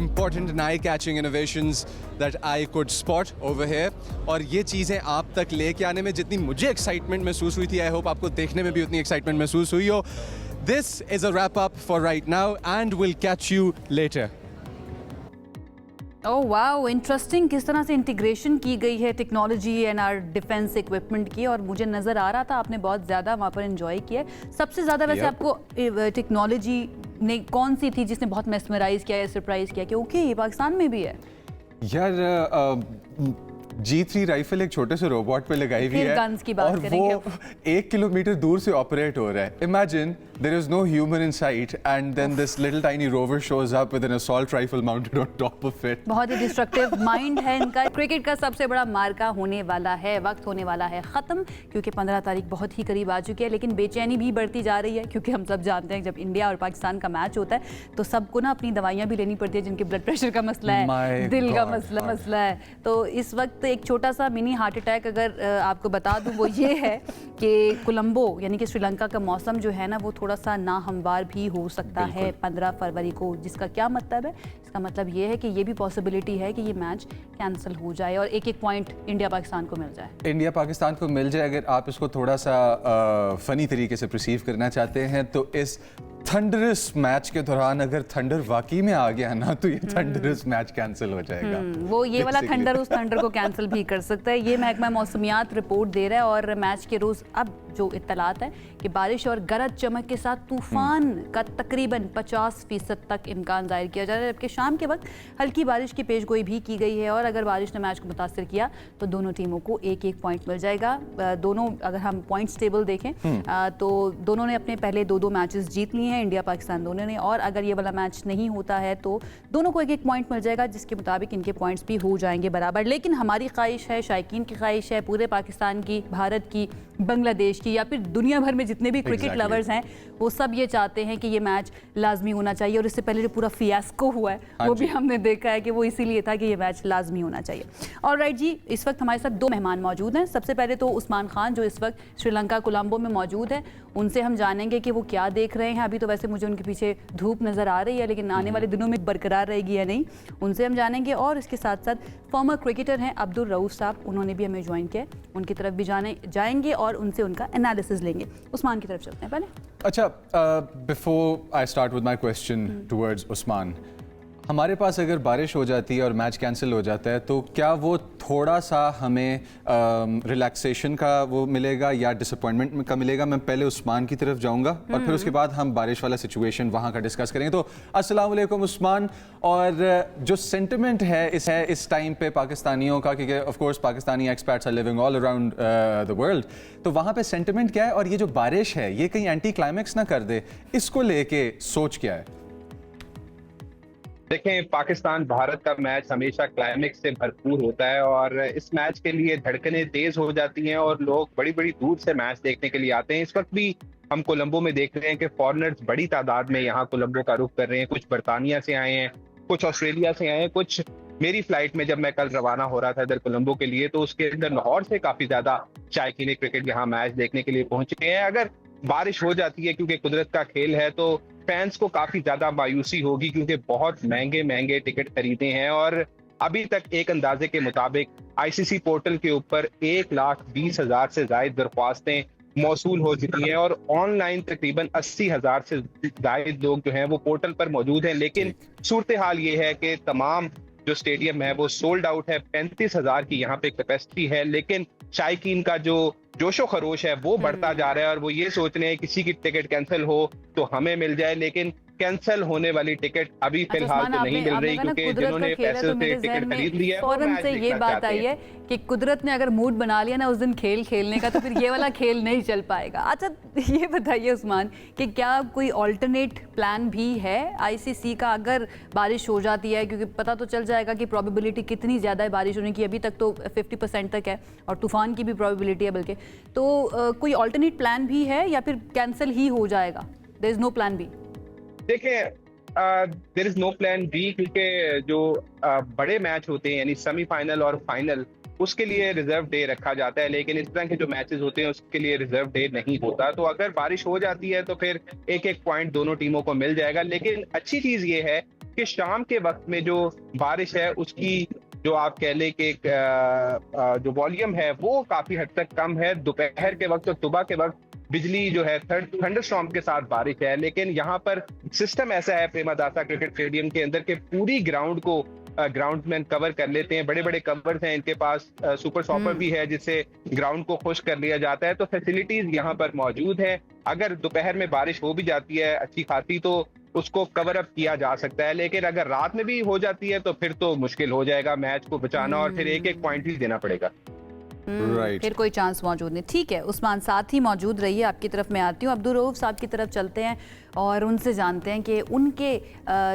important and eye-catching innovations that I could spot over here. और ये चीज़ें आप तक लेके आने में जितनी मुझे एक्साइटमेंट महसूस हुई थी, आई होप आपको देखने में भी उतनी एक्साइटमेंट महसूस हुई हो। This is a wrap-up for right now and we'll catch you later. Oh wow, interesting किस तरह से इंटीग्रेशन की गई है technology and our defence equipment की, और मुझे नज़र आ रहा था आपने बहुत ज़्यादा वहाँ पर एंजॉय किया है। सबसे ज़्यादा वैसे आपको टेक्नोलॉजी ने कौन सी थी जिसने बहुत मेस्मराइज किया या सरप्राइज किया कि ओके ये पाकिस्तान में भी है? यार G3 राइफल एक छोटे से रोबोट पे लगाई हुई है गन्स की बात और वो 1 किलोमीटर दूर से ऑपरेट हो रहा है। Imagine there is no human in sight and then this little tiny rover shows up with an assault rifle mounted on top of it. बहुत ही डिस्ट्रक्टिव माइंड है इनका। क्रिकेट का सबसे बड़ा मार्का होने वाला है, वक्त होने वाला है ख़त्म, क्योंकि 15 तारीख बहुत ही करीब आ चुकी है। लेकिन बेचैनी भी बढ़ती जा रही है क्योंकि हम सब जानते हैं जब इंडिया और पाकिस्तान का मैच होता है तो सबको ना अपनी दवाइयाँ भी लेनी पड़ती है, जिनके ब्लड प्रेशर का मसला है, दिल का मसला है। तो इस वक्त एक छोटा सा मिनी हार्ट अटैक अगर आपको बता दूं वो ये है कि कोलंबो यानी कि श्रीलंका का मौसम जो है ना वो थोड़ा सा नाहमवार भी हो सकता है 15 फरवरी को। जिसका क्या मतलब है? इसका मतलब ये है कि ये भी पॉसिबिलिटी है कि ये मैच कैंसिल हो जाए और एक पॉइंट इंडिया पाकिस्तान को मिल जाए। इंडिया पाकिस्तान को मिल जाए। अगर आप इसको थोड़ा सा फनी तरीके से परसीव करना चाहते हैं तो इस थंडरस मैच के दौरान अगर थंडर वाकई में आ गया ना तो ये थंडरस मैच कैंसिल हो जाएगा। वो ये वाला थंडर उस थंडर को कैंसिल भी कर सकता है। ये महकमा मौसमियात रिपोर्ट दे रहा है और मैच के रोज़ अब जो इत्तलात है कि बारिश और गरज चमक के साथ तूफान का तकरीबन 50% तक इम्कान जाहिर किया जा रहा है, जबकि शाम के वक्त हल्की बारिश की पेशगोई भी की गई है। और अगर बारिश ने मैच को मुतासर किया तो दोनों टीमों को 1-1 पॉइंट मिल जाएगा। दोनों अगर हम पॉइंट्स टेबल देखें तो दोनों ने अपने पहले 2-2 मैचेस जीत लिए हैं, इंडिया पाकिस्तान दोनों ने। और अगर ये वाला मैच नहीं होता है तो दोनों को 1-1 पॉइंट मिल जाएगा, जिसके मुताबिक इनके पॉइंट्स भी हो जाएंगे बराबर। लेकिन हमारी ख्वाहिश है, शायकीन की ख्वाहिश है, पूरे पाकिस्तान की, भारत की, बांग्लादेश की या फिर दुनिया भर में जितने भी क्रिकेट लवर्स हैं वो सब ये चाहते हैं कि ये मैच लाजमी होना चाहिए। और इससे पहले जो पूरा फियास्को हुआ है वो भी हमने देखा है कि वो इसीलिए था कि ये मैच लाजमी होना चाहिए। और राइट जी, इस वक्त हमारे साथ 2 मेहमान मौजूद हैं। सबसे पहले तो उस्मान खान जो इस वक्त श्रीलंका कोलंबो में मौजूद है, उनसे हम जानेंगे कि वो क्या देख रहे हैं। अभी तो वैसे मुझे उनके पीछे धूप नज़र आ रही है, लेकिन आने वाले दिनों में बरकरार रहेगी या नहीं, उनसे हम जानेंगे। और इसके साथ साथ फॉर्मर क्रिकेटर हैं अब्दुल रऊफ साहब, उन्होंने भी हमें ज्वाइन किया, उनकी तरफ भी जाएंगे और उनसे उनका एनालिसिस लेंगे। उस्मान की तरफ चलते हैं पहले। अच्छा, before I start with my question towards Usman, हमारे पास अगर बारिश हो जाती है और मैच कैंसिल हो जाता है तो क्या वो थोड़ा सा हमें रिलैक्सेशन का वो मिलेगा या डिसअपॉइंटमेंट का मिलेगा? मैं पहले उस्मान की तरफ जाऊंगा और फिर उसके बाद हम बारिश वाला सिचुएशन वहाँ का डिस्कस करेंगे। तो अस्सलाम वालेकुम उस्मान, और जो सेंटिमेंट है इस टाइम पे पाकिस्तानियों का, क्योंकि of course Pakistani experts are living all around the world, तो वहाँ पे सेंटिमेंट क्या है और ये जो बारिश है ये कहीं एंटी क्लाइमैक्स ना कर दे, इसको लेके सोच क्या है? देखें, पाकिस्तान भारत का मैच हमेशा क्लाइमेक्स से भरपूर होता है और इस मैच के लिए धड़कनें तेज हो जाती हैं और लोग बड़ी बड़ी दूर से मैच देखने के लिए आते हैं। इस वक्त भी हम कोलंबो में देख रहे हैं कि फॉरेनर्स बड़ी तादाद में यहाँ कोलंबो का रुख कर रहे हैं। कुछ बरतानिया से आए हैं, कुछ ऑस्ट्रेलिया से आए हैं, कुछ मेरी फ्लाइट में जब मैं कल रवाना हो रहा था इधर कोलंबो के लिए तो उसके अंदर लाहौर से काफी ज्यादा शायकीन क्रिकेट यहाँ मैच देखने के लिए पहुंचे हैं। अगर बारिश हो जाती है, क्योंकि कुदरत का खेल है, तो फैंस को काफी ज्यादा मायूसी होगी, क्योंकि बहुत महंगे महंगे टिकट खरीदे हैं और अभी तक एक अंदाजे के मुताबिक आईसीसी पोर्टल के ऊपर 1,20,000 से ज्यादा दरख्वास्तें मौसूल हो चुकी हैं और ऑनलाइन तकरीबन 80,000 से ज्यादा लोग जो हैं वो पोर्टल पर मौजूद हैं। लेकिन सूरत हाल ये है कि तमाम जो स्टेडियम है वो सोल्ड आउट है। 35,000 की यहाँ पे कैपेसिटी है, लेकिन शायकीन का जो जोशो खरोश है वो बढ़ता जा रहा है और वो ये सोच रहे हैं किसी की टिकट कैंसिल हो तो हमें मिल जाए, लेकिन कैंसिल होने वाली टिकट अभी फिलहाल तो नहीं मिल रही, क्योंकि जिन्होंने पैसे से टिकट खरीद ली है फौरन से ये बात आई है कि कुदरत ने अगर मूड बना लिया ना उस दिन खेल खेलने का तो फिर ये वाला खेल नहीं चल पाएगा। अच्छा ये बताइए उस्मान कि क्या कोई ऑल्टरनेट प्लान भी है आईसीसी का अगर बारिश हो जाती है, क्योंकि पता तो चल जाएगा कि प्रोबेबिलिटी कितनी ज़्यादा है बारिश होने की, अभी तक तो 50% तक है और तूफान की भी प्रोबेबिलिटी है बल्कि, तो कोई ऑल्टरनेट प्लान भी है या फिर कैंसिल ही हो जाएगा? There is no plan B. देखिए, there is no plan B, क्योंकि जो बड़े मैच होते हैं यानी सेमीफाइनल और फाइनल उसके लिए रिजर्व डे रखा जाता है, लेकिन इस तरह के जो मैचेस होते हैं उसके लिए रिजर्व डे नहीं होता। तो अगर बारिश हो जाती है तो फिर एक एक पॉइंट दोनों टीमों को मिल जाएगा। लेकिन अच्छी चीज ये है कि शाम के वक्त में जो बारिश है उसकी जो आप कह लें कि जो वॉल्यूम है वो काफी हद तक कम है। दोपहर के वक्त और सुबह के वक्त बिजली जो है थंडरस्टॉर्म के साथ बारिश है, लेकिन यहाँ पर सिस्टम ऐसा है प्रेमादासा क्रिकेट स्टेडियम के अंदर के पूरी ग्राउंड को ग्राउंडमैन कवर कर लेते हैं। बड़े बड़े कवर्स हैं इनके पास, सुपर सॉपर भी है जिससे ग्राउंड को खुश कर लिया जाता है। तो फैसिलिटीज यहाँ पर मौजूद है। अगर दोपहर में बारिश हो भी जाती है अच्छी खासी तो उसको कवर अप किया जा सकता है, लेकिन अगर रात में भी हो जाती है तो फिर तो मुश्किल हो जाएगा मैच को बचाना और फिर एक एक पॉइंट ही देना पड़ेगा। फिर कोई चांस मौजूद नहीं। ठीक है उस्मान, साथ ही मौजूद रहिए, आपकी तरफ मैं आती हूँ। अब्दुल रऊफ साहब की तरफ चलते हैं और उनसे जानते हैं कि उनकी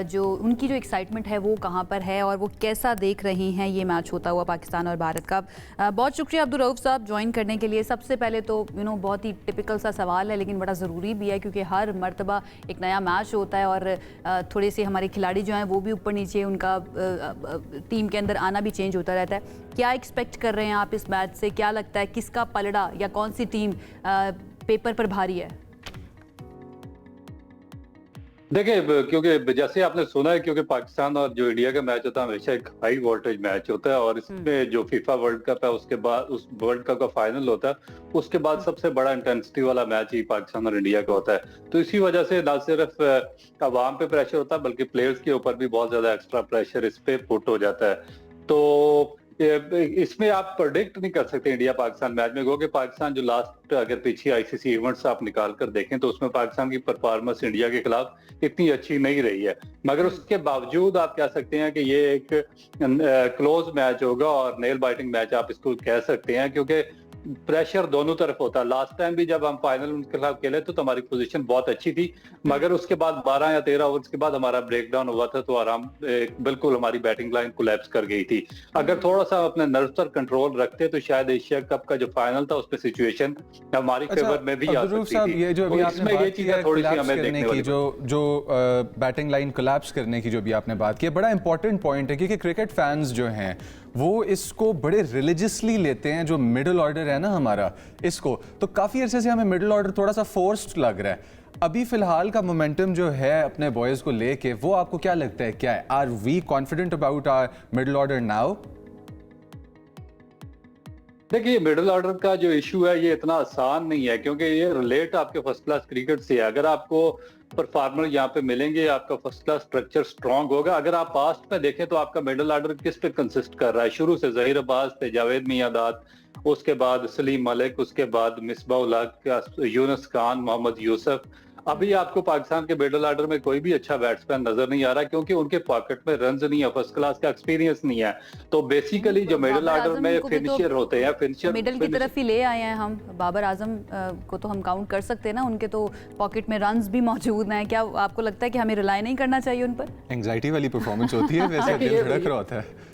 जो एक्साइटमेंट है वो कहाँ पर है और वो कैसा देख रही हैं ये मैच होता हुआ पाकिस्तान और भारत का। बहुत शुक्रिया अब्दुल रऊफ साहब ज्वाइन करने के लिए। सबसे पहले तो बहुत ही टिपिकल सा सवाल है लेकिन बड़ा ज़रूरी भी है, क्योंकि हर मरतबा एक नया मैच होता है और थोड़े से हमारे खिलाड़ी जो हैं वो भी ऊपर नीचे, उनका टीम के अंदर आना भी चेंज होता रहता है। क्या एक्सपेक्ट कर रहे हैं आप इस मैच से? क्या लगता है किसका पलड़ा या कौन सी टीम पेपर पर भारी है? देखिए, क्योंकि जैसे आपने सुना है, क्योंकि पाकिस्तान और जो इंडिया का मैच होता है हमेशा एक हाई वोल्टेज मैच होता है और इसमें जो फीफा वर्ल्ड कप है उसके बाद उस वर्ल्ड कप का फाइनल होता है, उसके बाद सबसे बड़ा इंटेंसिटी वाला मैच ही पाकिस्तान और इंडिया का होता है। तो इसी वजह से न सिर्फ अवाम पे प्रेशर होता है बल्कि प्लेयर्स के ऊपर भी बहुत ज्यादा एक्स्ट्रा प्रेशर इस पे पुट हो जाता है। तो इसमें आप प्रेडिक्ट नहीं कर सकते इंडिया पाकिस्तान मैच में, क्योंकि पाकिस्तान जो लास्ट अगर पीछे आईसीसी इवेंट्स आप निकाल कर देखें तो उसमें पाकिस्तान की परफॉर्मेंस इंडिया के खिलाफ इतनी अच्छी नहीं रही है। मगर उसके बावजूद आप कह सकते हैं कि ये एक क्लोज मैच होगा और नेल बाइटिंग मैच आप इसको कह सकते हैं, क्योंकि प्रेशर दोनों तरफ होता है। लास्ट टाइम भी जब हम फाइनल उनके खिलाफ खेले तो हमारी पोजीशन बहुत अच्छी थी, मगर उसके बाद 12 या 13 ओवर्स के बाद हमारा ब्रेकडाउन हुआ था तो बिल्कुल हमारी बैटिंग लाइन कोलैप्स कर गई थी। अगर थोड़ा सा अपने नर्व्स पर कंट्रोल रखते तो शायद एशिया कप का जो फाइनल था उसमें सिचुएशन हमारी फेवर में भी आ सकती थी। ये जो अभी आपने बात की है थोड़ी सी हमें करने देखने की, वाली जो बैटिंग लाइन कोलैप्स करने की जो भी आपने बात की है, बड़ा इंपॉर्टेंट पॉइंट है, क्योंकि क्रिकेट फैंस जो हैं वो इसको बड़े रिलीजियसली लेते हैं। जो मिडिल ऑर्डर है ना हमारा, इसको तो काफ़ी अरसे से हमें मिडिल ऑर्डर थोड़ा सा फोर्स्ड लग रहा है। अभी फिलहाल का मोमेंटम जो है अपने बॉयज़ को लेके, वो आपको क्या लगता है, क्या है? Are we confident about our middle order now? देखिए मिडिल ऑर्डर का जो इशू है ये इतना आसान नहीं है, क्योंकि ये रिलेट आपके फर्स्ट क्लास क्रिकेट से है। अगर आपको परफॉर्मर यहाँ पे मिलेंगे, आपका फर्स्ट क्लास स्ट्रक्चर स्ट्रांग होगा। अगर आप पास्ट में देखें तो आपका मिडिल ऑर्डर किस पे कंसिस्ट कर रहा है, शुरू से जहीर अब्बास थे, जावेद मियांदाद, उसके बाद सलीम मलिक, उसके बाद मिसबाउल हक, यूनुस खान, मोहम्मद यूसुफ। अभी आपको पाकिस्तान के मिडिल ऑर्डर में कोई भी अच्छा बैट्समैन नजर नहीं आ रहा, क्योंकि उनके पॉकेट में रन्स नहीं है, फर्स्ट क्लास का एक्सपीरियंस नहीं है। तो बेसिकली जो मिडिल ऑर्डर में फिनिशर होते हैं, फिनिशर मिडिल की तरफ ही ले आए हैं हम। बाबर आजम को तो हम काउंट कर सकते हैं ना, उनके तो पॉकेट में रन्स भी मौजूद हैं। क्या आपको लगता है कि हमें रिलाई नहीं करना चाहिए उन पर? एंग्जाइटी वाली परफॉर्मेंस होती है, वैसे दिल धड़क रहा होता है।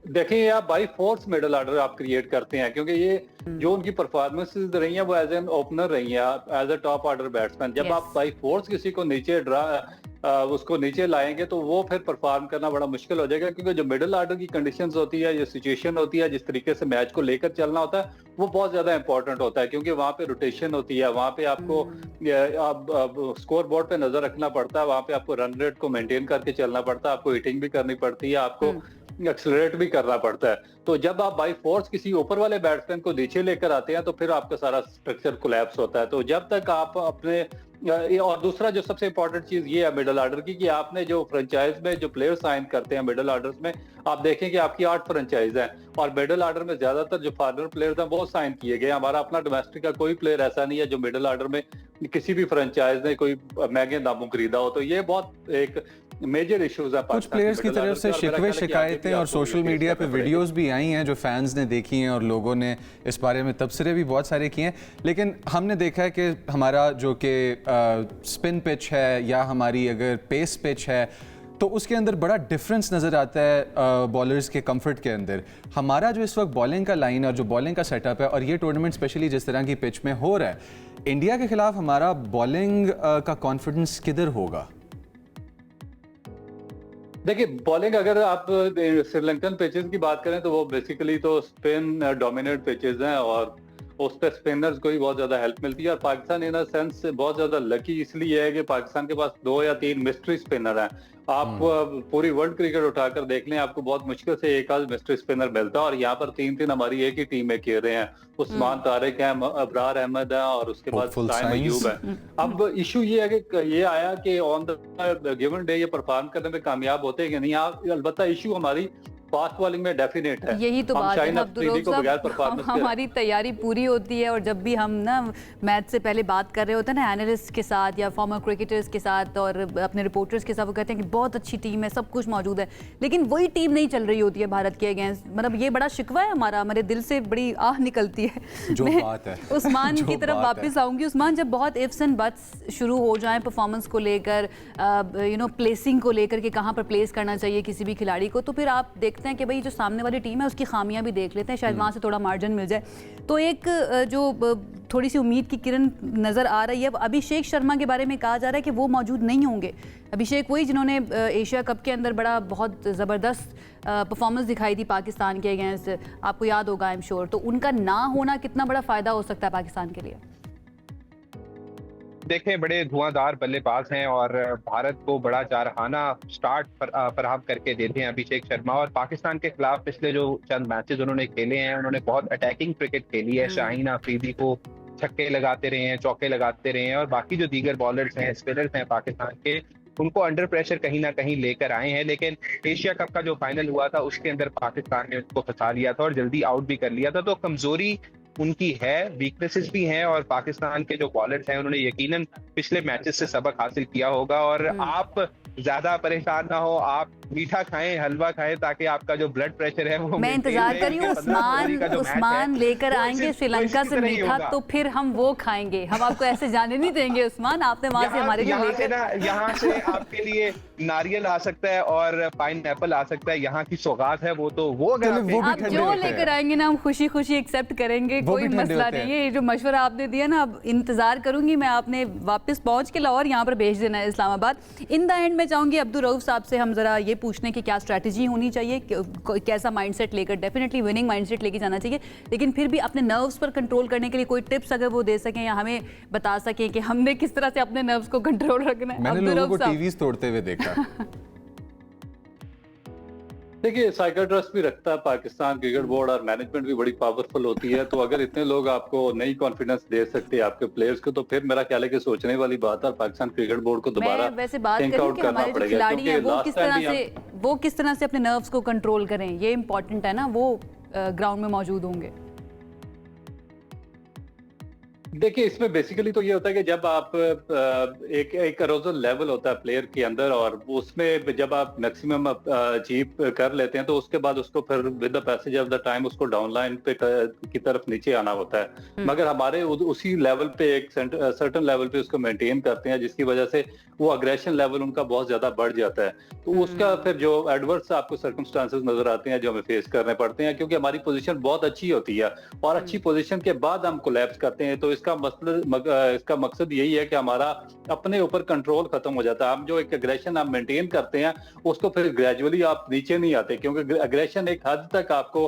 देखिए आप बाई फोर्स मिडिल ऑर्डर आप क्रिएट करते हैं, क्योंकि ये जो उनकी परफॉर्मेंसेस रही हैं वो एज एन ओपनर रही हैं, as a top order batsman. जब आप बाई फोर्स किसी को नीचे उसको नीचे लाएंगे तो वो फिर परफॉर्म करना बड़ा मुश्किल हो जाएगा, क्योंकि जो मिडिल ऑर्डर की कंडीशंस होती है, जो सिचुएशन होती है, जिस तरीके से मैच को लेकर चलना होता है, वो बहुत ज्यादा इंपॉर्टेंट होता है। क्योंकि वहाँ पे रोटेशन होती है, वहाँ पे आपको स्कोर बोर्ड पे नजर रखना पड़ता है, वहाँ पे आपको रन रेट को मेंटेन करके चलना पड़ता है, आपको हिटिंग भी करनी पड़ती है, आपको एक्सलरेट भी करना पड़ता है। तो जब आप बाई फोर्स किसी ऊपर वाले बैट्समैन को नीचे लेकर आते हैं तो फिर आपका सारा स्ट्रक्चर कोलैप्स होता है। तो जब तक आप अपने और दूसरा जो सबसे इंपॉर्टेंट चीज ये है मिडिल ऑर्डर की, कि आपने जो फ्रेंचाइज में जो प्लेयर साइन करते हैं मिडिल ऑर्डर्स में, आप देखें कि आपकी 8 फ्रेंचाइज हैं और मिडिल ऑर्डर में ज्यादातर जो फॉरेनर प्लेयर्स हैं वो साइन किए गए। हमारा अपना डोमेस्टिक का कोई प्लेयर ऐसा नहीं है जो मिडिल ऑर्डर में किसी भी फ्रेंचाइज ने कोई महंगे दामों खरीदा हो। तो ये बहुत एक मेजर इश्यूज है। कुछ प्लेयर्स की तरफ से शिकवे शिकायतें और सोशल मीडिया पे वीडियोस भी आई हैं जो फैंस ने देखी हैं और लोगों ने इस बारे में तबसरे भी बहुत सारे किए हैं। लेकिन हमने देखा है कि हमारा जो कि स्पिन पिच है या हमारी अगर पेस पिच है तो उसके अंदर बड़ा डिफरेंस नज़र आता है बॉलर्स के कंफर्ट के अंदर। हमारा जो इस वक्त बॉलिंग का लाइन और जो बॉलिंग का सेटअप है और ये टूर्नामेंट स्पेशली जिस तरह की पिच में हो रहा है, इंडिया के खिलाफ हमारा बॉलिंग का कॉन्फिडेंस किधर होगा? देखिए बॉलिंग अगर आप श्रीलंकन पिचेस की बात करें तो वो बेसिकली तो स्पिन डोमिनेट पिचेस हैं और उस पर स्पिनर्स को ही बहुत ज्यादा हेल्प मिलती है। और पाकिस्तान इन सेंस से बहुत ज्यादा लकी इसलिए है कि पाकिस्तान के पास 2 या 3 मिस्ट्री स्पिनर हैं। आप पूरी वर्ल्ड क्रिकेट उठाकर देख लें, आपको बहुत मुश्किल से एक आध मिस्ट्री स्पिनर मिलता है और यहाँ पर 3 हमारी एक ही टीम में खेल रहे हैं। उस्मान तारिक हैं, अबरार अहमद हैं और उसके बाद साइम अयूब है। अब इशू ये है कि ये आया कि ऑन द गिवन डे ये परफॉर्म करने में कामयाब होते हैं कि नहीं। अलबत्ता इशू हमारी फास्ट बॉलिंग में डेफिनेट है। यही तो बात है अब्दुल साहब, हमारी तैयारी पूरी होती है और जब भी हम ना मैच से पहले बात कर रहे होते हैं ना एनालिस्ट के साथ या फॉर्मर क्रिकेटर्स के साथ और अपने रिपोर्टर्स के साथ, वो कहते हैं कि बहुत अच्छी टीम है, सब कुछ मौजूद है, लेकिन वही टीम नहीं चल रही होती है भारत के अगेंस्ट। मतलब ये बड़ा शिकवा है हमारा, हमारे दिल से बड़ी आह निकलती है। जो बात है उस्मान की तरफ वापस आऊंगी। उस्मान, जब बहुत इफ्स एंड बट्स शुरू हो जाएं परफॉर्मेंस को लेकर, प्लेसिंग को लेकर कि कहाँ पर प्लेस करना चाहिए किसी भी खिलाड़ी को, तो फिर आप देखते हैं कि भाई जो सामने वाली टीम है उसकी खामियां भी देख लेते हैं, शायद वहां से थोड़ा मार्जिन मिल जाए। तो एक जो थोड़ी सी उम्मीद की किरण नजर आ रही है। अब अभिषेक शर्मा के बारे में कहा जा रहा है कि वो मौजूद नहीं होंगे। अभिषेक वही जिन्होंने एशिया कप के अंदर बड़ा बहुत ज़बरदस्त परफॉर्मेंस दिखाई थी पाकिस्तान के अगेंस्ट, आपको याद होगा आई एम श्योर। तो उनका ना होना कितना बड़ा फ़ायदा हो सकता है पाकिस्तान के लिए? देखें, बड़े धुआंधार बल्लेबाज हैं और भारत को बड़ा जारहाना स्टार्ट फराहम करके देते हैं अभिषेक शर्मा। और पाकिस्तान के खिलाफ पिछले जो चंद मैचेस उन्होंने खेले हैं, उन्होंने बहुत अटैकिंग क्रिकेट खेली है। शाहीन अफरीदी को छक्के लगाते रहे हैं, चौके लगाते रहे हैं और बाकी जो दीगर बॉलर्स हैं, स्पिनर्स हैं पाकिस्तान के, उनको अंडर प्रेशर कहीं ना कहीं लेकर आए हैं। लेकिन एशिया कप का जो फाइनल हुआ था उसके अंदर पाकिस्तान ने उनको फंसा लिया था और जल्दी आउट भी कर लिया था। तो कमजोरी उनकी है, वीकनेसेस भी हैं और पाकिस्तान के जो बॉलर्स हैं उन्होंने यकीनन पिछले मैचेस से सबक हासिल किया होगा। और आप ज्यादा परेशान ना हो, आप मीठा खाएं, हलवा खाएं, ताकि आपका जो ब्लड प्रेशर है वो मैं इंतजार कर रही हूँ। उस्मान लेकर आएंगे श्रीलंका से मीठा, तो फिर हम वो खाएंगे। हम आपको ऐसे जाने नहीं देंगे उस्मान, आपने वहां से हमारे लिए लेकर, यहाँ से आपके लिए नारियल आ सकता है और पाइनएप्पल आ सकता है, यहाँ की सौगात है वो। तो वो अगर आप जो लेकर आएंगे ना हम खुशी खुशी एक्सेप्ट करेंगे, कोई मसला नहीं है। ये जो मशवरा आपने दिया ना, अब इंतजार करूंगी मैं, आपने वापस पहुंच के लाहौर यहाँ पर भेज देना है इस्लामाबाद। इन द एंड में चाहूंगी अब्दुल रऊफ साहब से हम जरा ये पूछने की क्या स्ट्रैटेजी होनी चाहिए, कैसा माइंडसेट लेकर, डेफिनेटली विनिंग माइंडसेट लेके जाना चाहिए, लेकिन फिर भी अपने नर्व्स पर कंट्रोल करने के लिए कोई टिप्स अगर वो दे सकें या हमें बता सकें कि हमने किस तरह से अपने नर्व्स को कंट्रोल रखना है। मैंने लोगों को टीवीज तोड़ते हुए देखा। देखिए साइकियाट्रिस्ट भी रखता है पाकिस्तान क्रिकेट बोर्ड, और मैनेजमेंट भी बड़ी पावरफुल होती है। तो अगर इतने लोग आपको नई कॉन्फिडेंस दे सकते हैं आपके प्लेयर्स को, तो फिर मेरा ख्याल है कि सोचने वाली बात है। पाकिस्तान क्रिकेट बोर्ड को दोबारा वैसे बात थिंक करूं आउट कि करना हमारे जो पड़ेगा, खिलाड़ी हैं क्योंकि वो किस तरह से अपने नर्व्स को कंट्रोल करें, ये इंपॉर्टेंट है ना, वो ग्राउंड में मौजूद होंगे। देखिए इसमें बेसिकली तो ये होता है कि जब आप एक अरोजल लेवल होता है प्लेयर के अंदर, और उसमें जब आप मैक्सिमम अचीव कर लेते हैं तो उसके बाद उसको फिर with the passage of the time उसको डाउन लाइन पे की तरफ नीचे आना होता है। मगर हमारे उसी लेवल पे एक सर्टेन लेवल पे उसको मेंटेन करते हैं, जिसकी वजह से वो अग्रेशन लेवल उनका बहुत ज्यादा बढ़ जाता है। तो उसका फिर जो एडवर्स आपको सर्कमस्टांसेस नजर आते हैं जो हमें फेस करने पड़ते हैं, क्योंकि हमारी पोजीशन बहुत अच्छी होती है और अच्छी पोजीशन के बाद हम कोलैप्स करते हैं। तो इसका मकसद यही है कि हमारा अपने ऊपर कंट्रोल खत्म हो जाता है। हम जो एक एग्रेशन आप मेंटेन करते हैं उसको फिर ग्रेजुअली आप नीचे नहीं आते, क्योंकि एग्रेशन एक हद तक आपको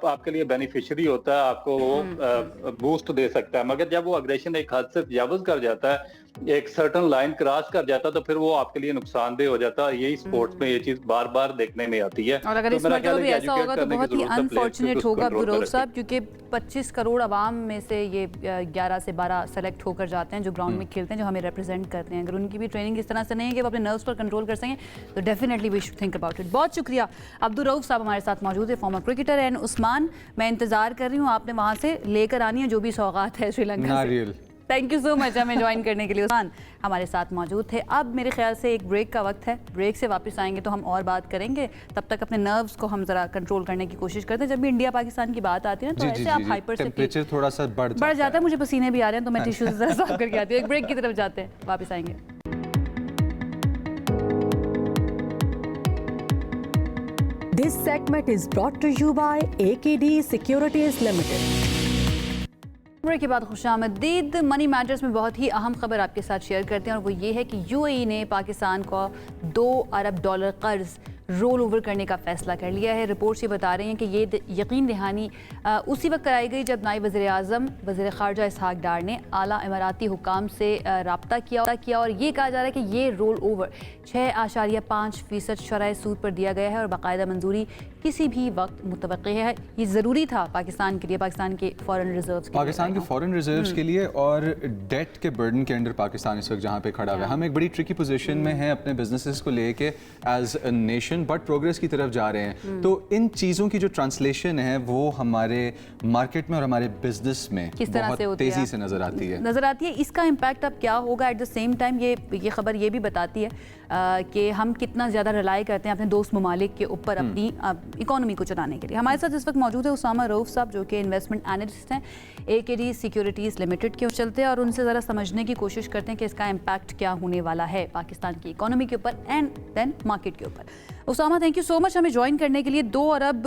आपके लिए बेनिफिशियरी होता है, आपको वो बूस्ट दे सकता है। मगर जब वो एग्रेशन एक हद से तजावुज कर जाता है, एक सर्टन लाइन क्रॉस कर जाता है, तो फिर वो आपके लिए नुकसानदेह हो जाता है। यही स्पोर्ट्स में ये चीज बार बार देखने में आती है। और अगर इस मरतबा भी ऐसा होगा तो बहुत ही अनफॉर्चुनेट होगा अब्दुर्रऊफ साहब, क्योंकि 25 करोड़ आवाम में से ये 11 से 12 सेलेक्ट होकर जाते हैं जो ग्राउंड में खेलते हैं, जो हमें रिप्रेजेंट करते हैं। अगर उनकी भी ट्रेनिंग इस तरह से नहीं है कि वो अपने नर्व्स पर कंट्रोल कर सकें, तो definitely we should think about it. बहुत शुक्रिया अब्दुर्रऊफ साहब हमारे साथ मौजूद है, फॉर्मर क्रिकेटर। एंड उस्मान, मैं इंतजार कर रही हूँ, आपने वहाँ से लेकर आनी है जो भी सौगात है श्रीलंका से। थैंक यू सो मच हमें ज्वाइन करने के लिए। उस्मान हमारे साथ मौजूद थे। अब मेरे ख्याल से एक ब्रेक का वक्त है, ब्रेक से वापस आएंगे तो हम और बात करेंगे। तब तक अपने नर्व्स को हम जरा कंट्रोल करने की कोशिश करते हैं। जब भी इंडिया पाकिस्तान की बात आती है ना, तो ऐसे आप हाइपर से टेंपरेचर थोड़ा सा बढ़ जाता है। मुझे पसीने भी आ रहे हैं, तो मैं टिश्यूज जरा साफ करके आती हूँ। एक ब्रेक की तरफ जाते हैं, वापस आएंगे। This segment is brought to you by AKD Securities Limited. Break के बाद खुशामदीद। मनी मैटर्स में बहुत ही अहम खबर आपके साथ शेयर करते हैं, और वो ये है कि यूएई ने पाकिस्तान को $2 अरब कर्ज रोल ओवर करने का फैसला कर लिया है। रिपोर्ट्स ये बता रही हैं कि ये यकीन दहानी उसी वक्त कराई गई जब नायब वज़ीर-ए-आज़म वज़ीर ख़ारजा इसहाक डार ने आला इमाराती हुकाम से रब्ता किया और ये कहा जा रहा है कि ये रोल ओवर 6.5% शरह सूद पर दिया गया है और बाकायदा मंजूरी किसी भी वक्त मुतवक्की है। ये ज़रूरी था पाकिस्तान के लिए, पाकिस्तान के फॉरेन रिजर्व्स के लिए और डेट के बर्डन के अंडर पाकिस्तान इस वक्त जहाँ पे खड़ा हुआ है। हम एक बड़ी ट्रिकी पोजीशन में हैं अपने बिजनेसेस को लेके as a nation, but progress की तरफ जा रहे हैं। तो इन चीज़ों की जो ट्रांसलेशन है वो हमारे मार्केट में और हमारे बिजनेस में किस तरह बहुत तेज़ी से नज़र आती है। इसका इम्पैक्ट अब क्या होगा? एट द सेम टाइम ये खबर ये भी बताती है कि हम कितना ज़्यादा रिलाई करते हैं अपने दोस्त ममालिक के ऊपर अपनी इकोनॉमी को चलाने के लिए। हमारे साथ इस वक्त मौजूद है उसामा रऊफ साहब, जो कि इन्वेस्टमेंट एनालिस्ट हैं AKD सिक्योरिटीज़ लिमिटेड के। चलते हैं और उनसे ज़रा समझने की कोशिश करते हैं कि इसका इम्पैक्ट क्या होने वाला है पाकिस्तान की इकोनॉमी के ऊपर एंड देन मार्केट के ऊपर। Usama, thank you so much हमें ज्वाइन करने के लिए। $2 अरब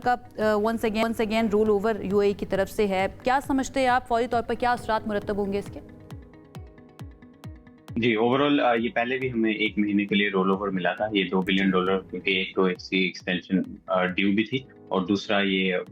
का once again roll over UAE की तरफ से है। क्या समझते हैं आप, फौरी तौर पर क्या असरात मुरतब होंगे इसके? जी, ओवरऑल ये पहले भी हमें 1 महीने के लिए रोल ओवर मिला था। ये $2 बिलियन, क्योंकि एक तो एक्सटेंशन ड्यू भी थी और दूसरा ये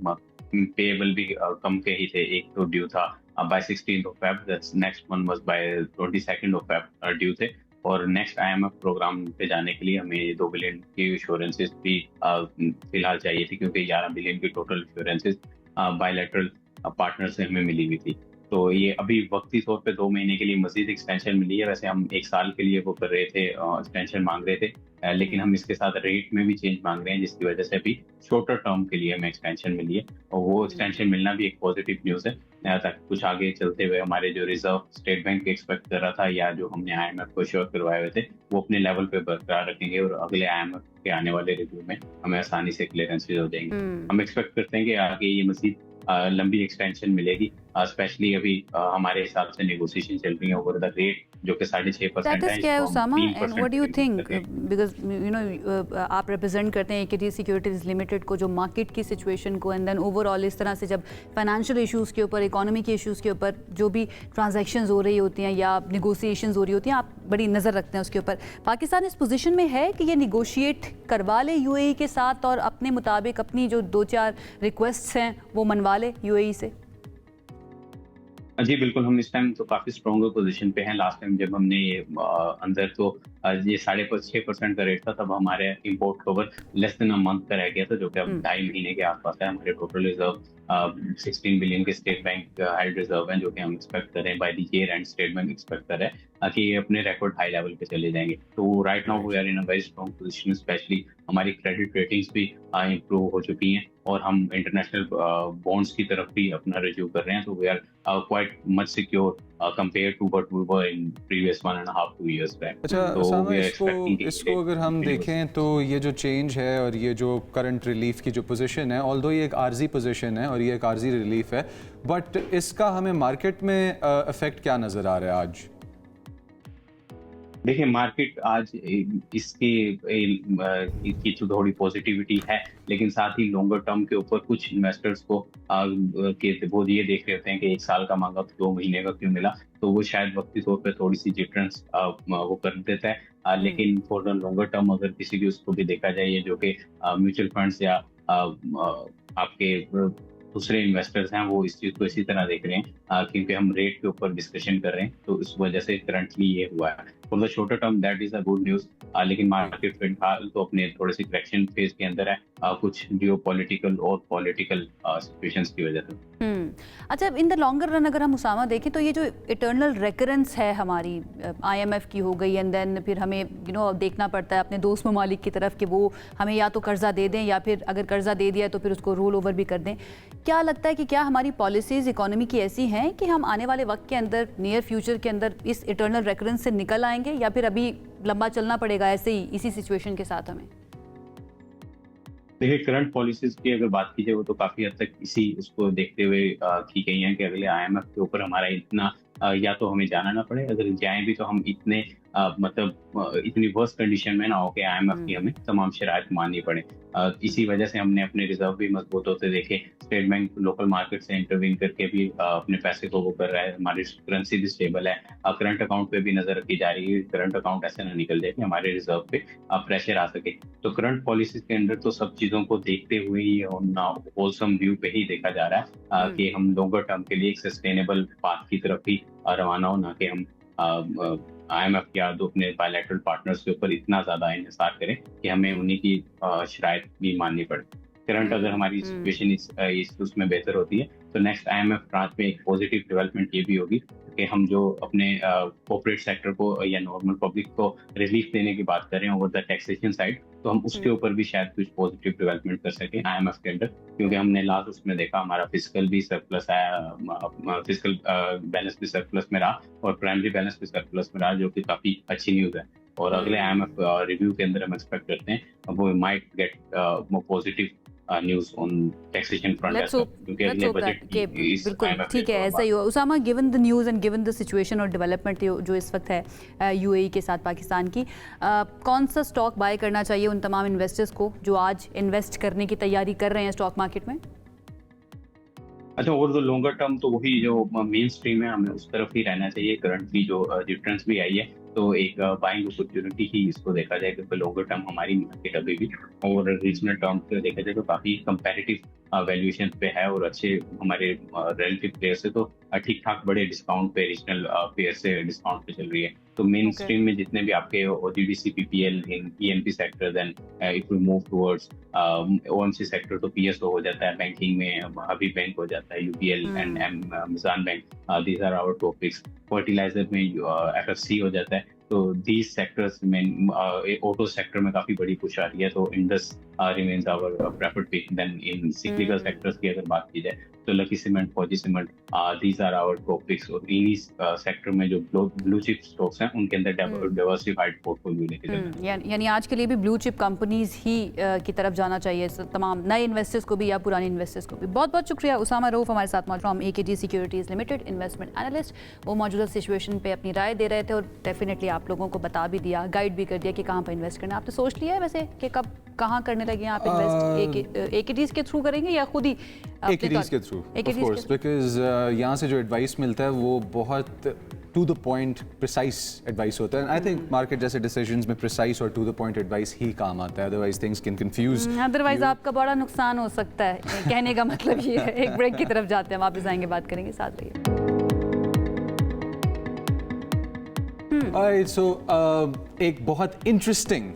पेएबल भी कम के ही थे। एक तो ड्यू था by 16th of Feb, next one was by 22nd of Feb due थे। और नेक्स्ट IMF प्रोग्राम पे जाने के लिए हमें 2 बिलियन की इंश्योरेंसेस भी फिलहाल चाहिए थी, क्योंकि 11 बिलियन की टोटल इंश्योरेंसेस बायलैटरल पार्टनर से हमें मिली हुई थी। तो ये अभी वक्ती तौर पे 2 महीने के लिए मजीद एक्सटेंशन मिली है। वैसे हम 1 साल के लिए वो कर रहे थे, एक्सटेंशन मांग रहे थे, लेकिन हम इसके साथ रेट में भी चेंज मांग रहे हैं, जिसकी वजह से अभी शॉर्टर टर्म के लिए हमें एक्सटेंशन मिली है। और वो एक्सटेंशन मिलना भी एक पॉजिटिव न्यूज़ है, ताकि कुछ आगे चलते हुए हमारे जो रिजर्व स्टेट बैंक एक्सपेक्ट कर रहा था या जो हमने IMF को श्योर करवाए हुए थे वो अपने लेवल पे बरकरार रखेंगे और अगले IMF के आने वाले रिव्यू में हमें आसानी से क्लियरेंसेज हो जाएंगे। हम एक्सपेक्ट करते हैं कि आगे ये मजीद लंबी एक्सटेंशन मिलेगी, स्पेशली अभी हमारे हिसाब से नेगोशिएशन चल रही है ओवर द रेट जो कि 6.5% है। क्या है Usama, and what do you think, because you know आप रिप्रेजेंट करते हैं AKD सिक्योरिटीज़ लिमिटेड को, जो मार्केट की सिचुएशन को एंड देन ओवरऑल इस तरह से जब फाइनेंशियल इश्यूज़ के ऊपर, इकोनॉमी के इश्यूज़ के ऊपर जो भी ट्रांजैक्शंस हो रही होती हैं या नेगोशिएशंस हो रही होती हैं, आप बड़ी नज़र रखते हैं उसके ऊपर। पाकिस्तान इस पोजीशन में है कि ये निगोशिएट करवा ले UAE के साथ और अपने मुताबिक अपनी जो 2-4 रिक्वेस्ट्स हैं वो मनवा ले UAE से? जी बिल्कुल, हम इस टाइम तो काफ़ी स्ट्रॉन्गर पोजीशन पे हैं। लास्ट टाइम जब हमने ये अंदर तो ये 6.5% का रेट था, तब हमारे import cover less than a month का रह गया था, जो कि अब 2.5 महीने के आसपास है। हमारे टोटल रिजर्व 16 बिलियन के स्टेट बैंक हेल्ड रिजर्व हैं, जो कि हम एक्सपेक्ट कर रहे हैं by the year and state bank expect कर रहे हैं कि ये अपने रिकॉर्ड हाई लेवल पे चले जाएंगे। तो right now we are in a very strong position, specially हमारी क्रेडिट रेटिंग्स भी इंप्रूव हो चुकी हैं और हम इंटरनेशनल बॉन्ड्स की तरफ भी अपना रिव्यू कर रहे हैं। तो we are quite much secure compare to what we were in previous 1.5-2 years back. अच्छा उसामा, इसको अगर हम देखें तो ये जो चेंज है और ये जो करंट रिलीफ की जो पोजीशन है, ऑल्दो ये एक आर्जी पोजीशन है और ये एक आर्जी रिलीफ है, बट इसका हमें मार्केट में इफेक्ट क्या नज़र आ रहा है आज? देखिए, मार्केट आज इसकी तो थोड़ी पॉजिटिविटी है, लेकिन साथ ही लॉन्गर टर्म के ऊपर कुछ इन्वेस्टर्स को वो ये देख रहे होते हैं कि 1 साल का मांगा तो 2 महीने का क्यों मिला, तो वो शायद वक्ती तौर पे थोड़ी सी डिफरेंस वो कर देता है। लेकिन फॉर द लॉन्गर टर्म अगर किसी भी उसको भी देखा जाए, ये जो कि म्यूचुअल फंड्स या आपके दूसरे इन्वेस्टर्स हैं, वो इस चीज़ को इसी तरह देख रहे हैं क्योंकि हम रेट के ऊपर डिस्कशन कर रहे हैं, तो इस वजह से करंटली ये हुआ है। For the shorter term that is a good news, लेकिन मार्केट फिलहाल तो अपने थोड़े से करेक्शन फेज के अंदर है, कुछ जियोपॉलिटिकल और पॉलिटिकल सिचुएशंस की वजह से। अच्छा, इन द लॉन्गर रन अगर हम उसामा देखें तो ये जो इटर्नल रेकरेंस है हमारी IMF की हो गई, एंड देन फिर हमें देखना पड़ता है अपने दोस्त ममालिक की तरफ कि वो हमें या तो कर्जा दे दें या फिर अगर कर्जा दे दिया तो फिर उसको रोल ओवर भी कर दें। क्या लगता है कि क्या हमारी पॉलिसीज इकोनॉमी की ऐसी हैं कि हम आने वाले वक्त के अंदर, नियर फ्यूचर के अंदर इस इटर्नल रेकरेंस से निकल आएंगे, या फिर अभी लंबा चलना पड़ेगा ऐसे ही इसी सिचुएशन के साथ हमें? देखिए, करंट पॉलिसीज की अगर बात की जाए वो तो काफी हद तक इसी उसको देखते हुए की गई हैं कि अगले IMF के ऊपर हमारा इतना या तो हमें जाना ना पड़े, अगर जाएं भी तो हम इतने इतनी वर्स्ट कंडीशन में ना हो कि IMF की हमें तमाम शराइत माननी पड़े। इसी वजह से हमने अपने रिजर्व भी मजबूत होते देखे। स्टेट बैंक लोकल मार्केट से इंटरवीन करके भी अपने पैसे को वो कर रहा है, हमारी करेंसी भी स्टेबल है। करंट अकाउंट पे भी नजर रखी जा रही है, करंट अकाउंट ऐसे ना निकल जाए कि हमारे रिजर्व पे प्रेशर आ सके। तो करंट पॉलिसीज के अंदर तो सब चीजों को देखते हुए ही और होलसम व्यू पे ही देखा जा रहा है कि हम लॉन्गर टर्म के लिए एक सस्टेनेबल पाथ की तरफ ही रवाना हो, ना कि हम IMF या दो अपने बायलैटरल पार्टनर्स के ऊपर इतना ज्यादा इंतजार करें कि हमें उन्हीं की शराइत भी माननी पड़े। करंट अगर हमारी सिचुएशन इस उसमें बेहतर होती है तो नेक्स्ट IMF ट्रांच में एक पॉजिटिव डेवलपमेंट ये भी होगी कि हम जो अपने कॉर्पोरेट सेक्टर को या नॉर्मल पब्लिक को रिलीफ देने की बात कर रहे हैं ओवर द टैक्सेशन साइड, तो हम उसके ऊपर भी शायद कुछ पॉजिटिव डेवलपमेंट कर सकें IMF के अंदर, क्योंकि हमने लास्ट उसमें देखा हमारा फिजिकल भी सरप्लस आया, फिजिकल बैलेंस भी सरप्लस में रहा और प्राइमरी बैलेंस भी सरप्लस में रहा, जो कि काफी अच्छी न्यूज है। और अगले IMF रिव्यू के अंदर हम एक्सपेक्ट करते हैं वो might get more positive news on taxation front, क्योंकि अगले बजट बिल्कुल ठीक है, ऐसा ही हो। Usama, given the news and given the situation और डेवलपमेंट जो इस वक्त है UAE के साथ पाकिस्तान की, कौन सा स्टॉक बाय करना चाहिए उन तमाम इन्वेस्टर्स को जो आज इन्वेस्ट करने की तैयारी कर रहे हैं स्टॉक मार्केट में? अच्छा, ओवर द लॉन्गर टर्म तो वही जो मेन स्ट्रीम है हमें उस तरफ ही रहना चाहिए। करंटली जो डिफरेंस भी आई है तो एक बाइंग अपॉर्चुनिटी ही इसको देखा जाए, क्योंकि लॉन्गर टर्म हमारी मार्केट अभी भी और रीजनल टर्म पे देखा जाए तो काफी कंपैरेटिव वैल्यूएशन पे है और अच्छे हमारे रिलेटिव प्लेयर से तो ठीक ठाक बड़े डिस्काउंट पे रीजनल प्लेयर से डिस्काउंट पे चल रही है। तो मेन स्ट्रीम में जितने भी आपके OGDC PPL in EMP sector, then if we move towards OMC sector तो PSO हो जाता है, बैंकिंग में हबीब बैंक हो जाता है, UPL and Meezan bank, these are our top picks. Fertiliser में FFC हो जाता है। तो दीज सेक्टर्स में ऑटो सेक्टर में काफी बड़ी पुश आ रही है, तो Indus remains our preferred pick. Then in cyclical sectors की अगर बात की जाए तो Lucky cement, Fauji cement, these are our top picks. और इन्हीं सेक्टर में जो ब्लू चिप स्टॉक्स हैं उनके अंदर डाइवर्सिफाइड पोर्टफोलियो लेके जाना। यानी आज के लिए भी ब्लू चिप कंपनीज ही की तरफ जाना चाहिए तमाम नए इन्वेस्टर्स को भी या पुराने इन्वेस्टर्स को भी। बहुत बहुत शुक्रिया उसामा रऊफ हमारे साथ मौजूद, from AKD securities limited, investment analyst. वो मौजूदा सिचुएशन पे अपनी राय दे रहे थे और डेफिनेटली आप लोगों को बता भी दिया, गाइड भी कर दिया कि कहाँ पर इन्वेस्ट करना है। आपने सोच लिया है वैसे कि कब कहाँ करने लगे आप इन्वेस्ट? AKDs के थ्रू करेंगे या खुद ही? AKDs के थ्रू, ऑफ कोर्स, बिकॉज यहाँ से जो एडवाइस मिलता है वो बहुत to the point precise advice होता है। आई थिंक मार्केट जैसे डिसीजंस में प्रिसाइस और टू द पॉइंट एडवाइस ही काम आता है, otherwise things can confuse. Otherwise आपका बड़ा नुकसान हो सकता है। कहने का मतलब ये है। एक ब्रेक की तरफ जाते हैं, वापस आएंगे, बात करेंगे, साथ रहिए। Alright, so एक बहुत इंटरेस्टिंग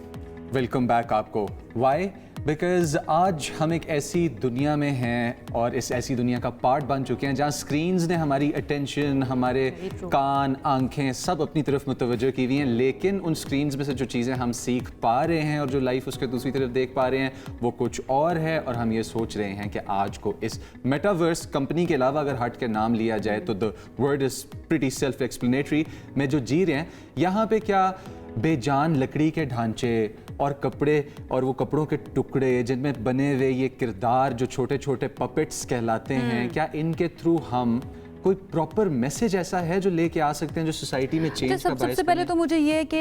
वेलकम बैक आपको. Why? बिकॉज आज हम एक ऐसी दुनिया में हैं और इस ऐसी दुनिया का पार्ट बन चुके हैं जहाँ स्क्रीन्स ने हमारी अटेंशन, हमारे कान, आंखें सब अपनी तरफ मुतवज्जो की हुई हैं, लेकिन उन स्क्रीन्स में से जो चीज़ें हम सीख पा रहे हैं और जो लाइफ उसके दूसरी तरफ देख पा रहे हैं वो कुछ और है. और हम ये सोच रहे हैं कि आज को इस मेटावर्स कंपनी के अलावा अगर हट के नाम लिया जाए तो the word is pretty self explanatory में जो जी रहे हैं, यहाँ पे क्या बेजान लकड़ी के ढांचे और कपड़े और वो कपड़ों के टुकड़े जिनमें बने हुए ये किरदार जो छोटे छोटे पपेट्स कहलाते हैं, क्या इनके थ्रू हम कोई प्रॉपर मैसेज ऐसा है जो लेके आ सकते हैं जो सोसाइटी में चेंज का बायस सबसे पहले तो मुझे ये है कि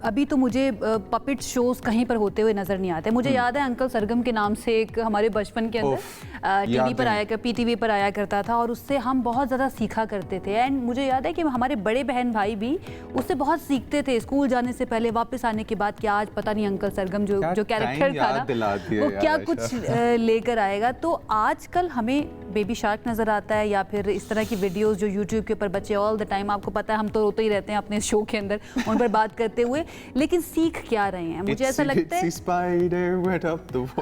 अभी तो मुझे पपेट शोज कहीं पर होते हुए नजर नहीं आते. मुझे याद है अंकल सरगम के नाम से एक हमारे बचपन के अंदर टीवी पर आया पीटीवी पर आया करता था और उससे हम बहुत ज़्यादा सीखा करते थे. एंड मुझे याद है कि हमारे बड़े बहन भाई भी उससे बहुत सीखते थे. स्कूल जाने से पहले, वापस आने के बाद, कि आज पता नहीं अंकल सरगम जो कैरेक्टर था ना वो क्या कुछ लेकर आएगा. तो आजकल हमें बेबी शार्क नज़र आता है या फिर इस तरह की वीडियोस जो यूट्यूब के ऊपर बच्चे ऑल द टाइम, आपको पता है हम तो रोते ही रहते हैं अपने शो के अंदर उन पर बात करते हुए, लेकिन सीख क्या रहे हैं? मुझे ऐसा लगता है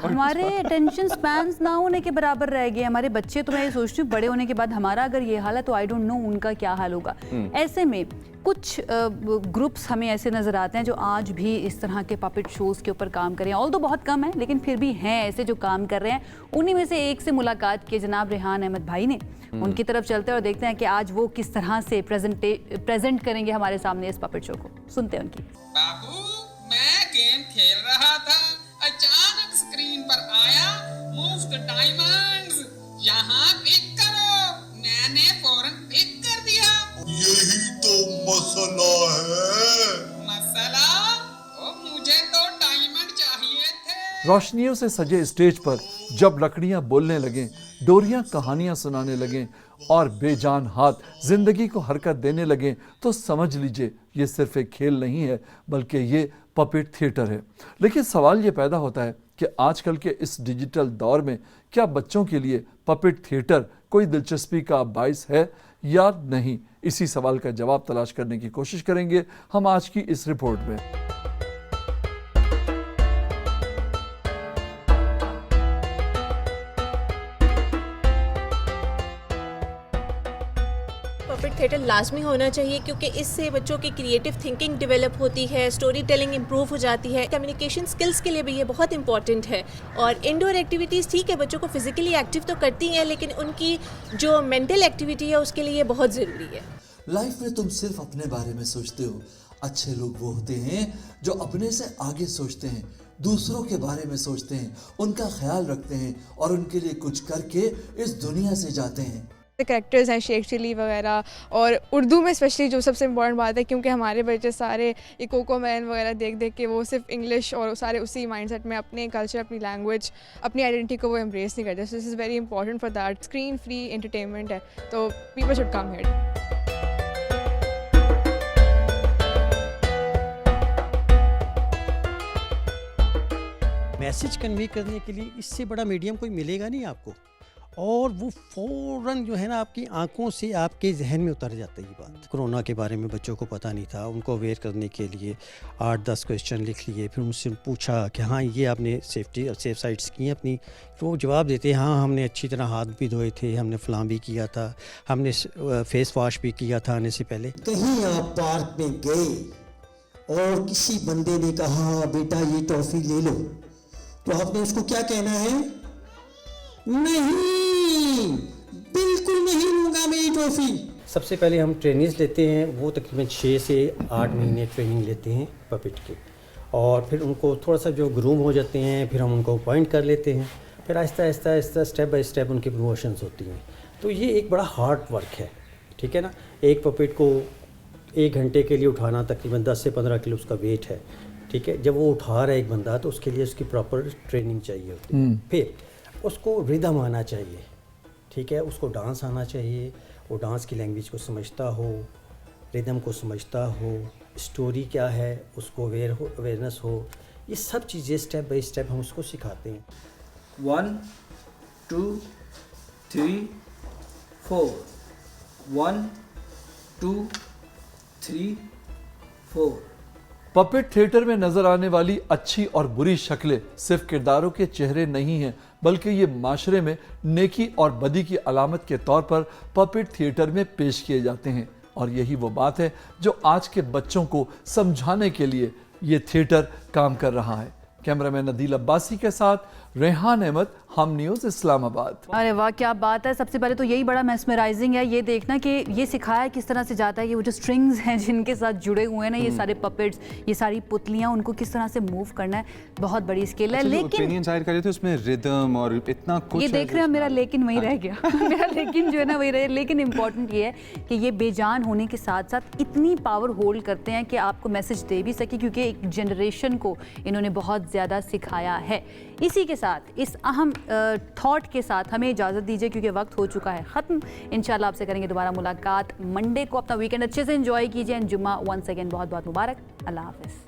हमारे अटेंशन स्पैन्स ना होने के बराबर रह गए हमारे बच्चे. तो मैं ये सोचती हूँ बड़े होने के बाद हमारा अगर ये हाल है तो आई डोंट नो उनका क्या हाल होगा. ऐसे में कुछ ग्रुप्स हमें ऐसे नज़र आते हैं जो आज भी इस तरह के पपेट शोज़ के ऊपर काम कर रहे हैं. ऑल तो बहुत कम है लेकिन फिर भी हैं ऐसे जो काम कर रहे हैं. उन्हीं में से एक से मुलाकात की जनाब रेहान अहमद भाई ने. उनकी तरफ चलते हैं और देखते हैं कि आज वो किस तरह से प्रेजेंट करेंगे हमारे सामने इस पपेट शो को. सुनते हैं उनकी. बाबू, मैं गेम खेल रहा था, अचानक स्क्रीन पर आया मूव द डायमंड्स, यहाँ क्लिक करो. मैंने फौरन क्लिक कर दिया. यही तो मसला है. मसला? ओ, मुझे तो डायमंड चाहिए थे. रोशनियों से सजे स्टेज पर जब लकड़ियां बोलने लगें, डोरियां कहानियां सुनाने लगें और बेजान हाथ जिंदगी को हरकत देने लगें, तो समझ लीजिए ये सिर्फ एक खेल नहीं है बल्कि ये पपेट थिएटर है. लेकिन सवाल ये पैदा होता है कि आजकल के इस डिजिटल दौर में क्या बच्चों के लिए पपेट थिएटर कोई दिलचस्पी का बायस है या नहीं? इसी सवाल का जवाब तलाश करने की कोशिश करेंगे हम आज की इस रिपोर्ट में. पपेट थिएटर लाजमी होना चाहिए क्योंकि इससे बच्चों की क्रिएटिव थिंकिंग डेवलप होती है, स्टोरी टेलिंग इम्प्रूव हो जाती है, कम्युनिकेशन स्किल्स के लिए भी ये बहुत इंपॉर्टेंट है. और इंडोर एक्टिविटीज़ ठीक है बच्चों को फिजिकली एक्टिव तो करती हैं लेकिन उनकी जो मेंटल एक्टिविटी है उसके लिए ये बहुत ज़रूरी है. लाइफ में तुम सिर्फ अपने बारे में सोचते हो. अच्छे लोग वो होते हैं जो अपने से आगे सोचते हैं, दूसरों के बारे में सोचते हैं, उनका ख्याल रखते हैं और उनके लिए कुछ करके इस दुनिया से जाते हैं. कैरेक्टर्स हैं शेख चिली वगैरह, और उर्दू में स्पेशली जो सबसे इम्पोर्टेंट बात है क्योंकि हमारे बच्चे सारे ये कोको मैन वगैरह देख देख के वो सिर्फ इंग्लिश और सारे उसी माइंडसेट में अपने कल्चर, अपनी लैंग्वेज, अपनी आइडेंटिटी को वो एम्ब्रेस नहीं करते. So this is very important for that. Screen free entertainment है तो people should come here. Message convey करने के लिए इससे बड़ा मीडियम कोई मिलेगा नहीं आपको, और वो फ़ौरन जो है ना आपकी आंखों से आपके जहन में उतर जाता है. ये बात कोरोना के बारे में बच्चों को पता नहीं था, उनको अवेयर करने के लिए 8-10 क्वेश्चन लिख लिए, फिर उनसे पूछा कि हाँ ये आपने सेफ साइड्स की हैं अपनी. तो वो जवाब देते हैं हाँ हमने अच्छी तरह हाथ भी धोए थे, हमने फलां भी किया था, हमने फेस वॉश भी किया था आने से पहले. कहीं आप पार्क में गए और किसी बंदे ने कहा बेटा ये टॉफ़ी ले लो, तो आपने उसको क्या कहना है? नहीं, बिल्कुल नहीं लूँगा मैं ये टॉफ़ी. सबसे पहले हम ट्रेनिंग्स लेते हैं, वो तकरीबन 6 से 8 महीने ट्रेनिंग लेते हैं पपेट की, और फिर उनको थोड़ा सा जो ग्रूम हो जाते हैं फिर हम उनको अपॉइंट कर लेते हैं, फिर Aahista Aahista step by step उनकी प्रमोशंस होती हैं. तो ये एक बड़ा हार्ड वर्क है, ठीक है ना. एक पपेट को 1 घंटे के लिए उठाना तकरीबन 10 से 15 किलो उसका वेट है, ठीक है. जब वो उठा रहा है एक बंदा तो उसके लिए उसकी प्रॉपर ट्रेनिंग चाहिए होती है. फिर उसको रिदम आना चाहिए, ठीक है, उसको डांस आना चाहिए, वो डांस की लैंग्वेज को समझता हो, रिदम को समझता हो, स्टोरी क्या है उसको अवेयरनेस हो. ये सब चीज़ें स्टेप बाय स्टेप हम उसको सिखाते हैं. 1 2 3 4 1 2 3 4 पपेट थिएटर में नजर आने वाली अच्छी और बुरी शक्लें सिर्फ किरदारों के चेहरे नहीं हैं, बल्कि ये माशरे में नेकी और बदी की अलामत के तौर पर पपेट थिएटर में पेश किए जाते हैं। और यही वो बात है जो आज के बच्चों को समझाने के लिए ये थिएटर काम कर रहा है। कैमरामैन नदील अब्बासी के साथ रेहान अहमद, हम न्यूज़ इस्लामाबाद। अरे वाह क्या बात है। सबसे पहले तो यही बड़ा मेस्मराइजिंग है ये देखना कि ये सिखाया किस तरह से जाता है कि वो जो स्ट्रिंग्स हैं जिनके साथ जुड़े हुए हैं ना ये सारे पपेट्स, ये सारी पुतलियां, उनको किस तरह से मूव करना है, बहुत बड़ी स्किल है। लेकिन ओपिनियन जाहिर कर रहे थे उसमें रिदम और इतना कुछ ये देख रहे हैं मेरा लेकिन वही रह गया मेरा लेकिन जो है ना वही रहे। लेकिन इम्पॉर्टेंट ये है कि ये बेजान होने के साथ साथ इतनी पावर होल्ड करते हैं कि आपको मैसेज दे भी सके, क्योंकि एक जनरेशन को इन्होंने बहुत ज़्यादा सिखाया है। इसी के साथ इस अहम थॉट के साथ हमें इजाज़त दीजिए क्योंकि वक्त हो चुका है ख़त्म। इंशाल्लाह आपसे करेंगे दोबारा मुलाकात मंडे को। अपना वीकेंड अच्छे से एंजॉय कीजिए एंड जुम्मा वंस अगेन बहुत बहुत मुबारक। अल्लाह हाफ़िज़।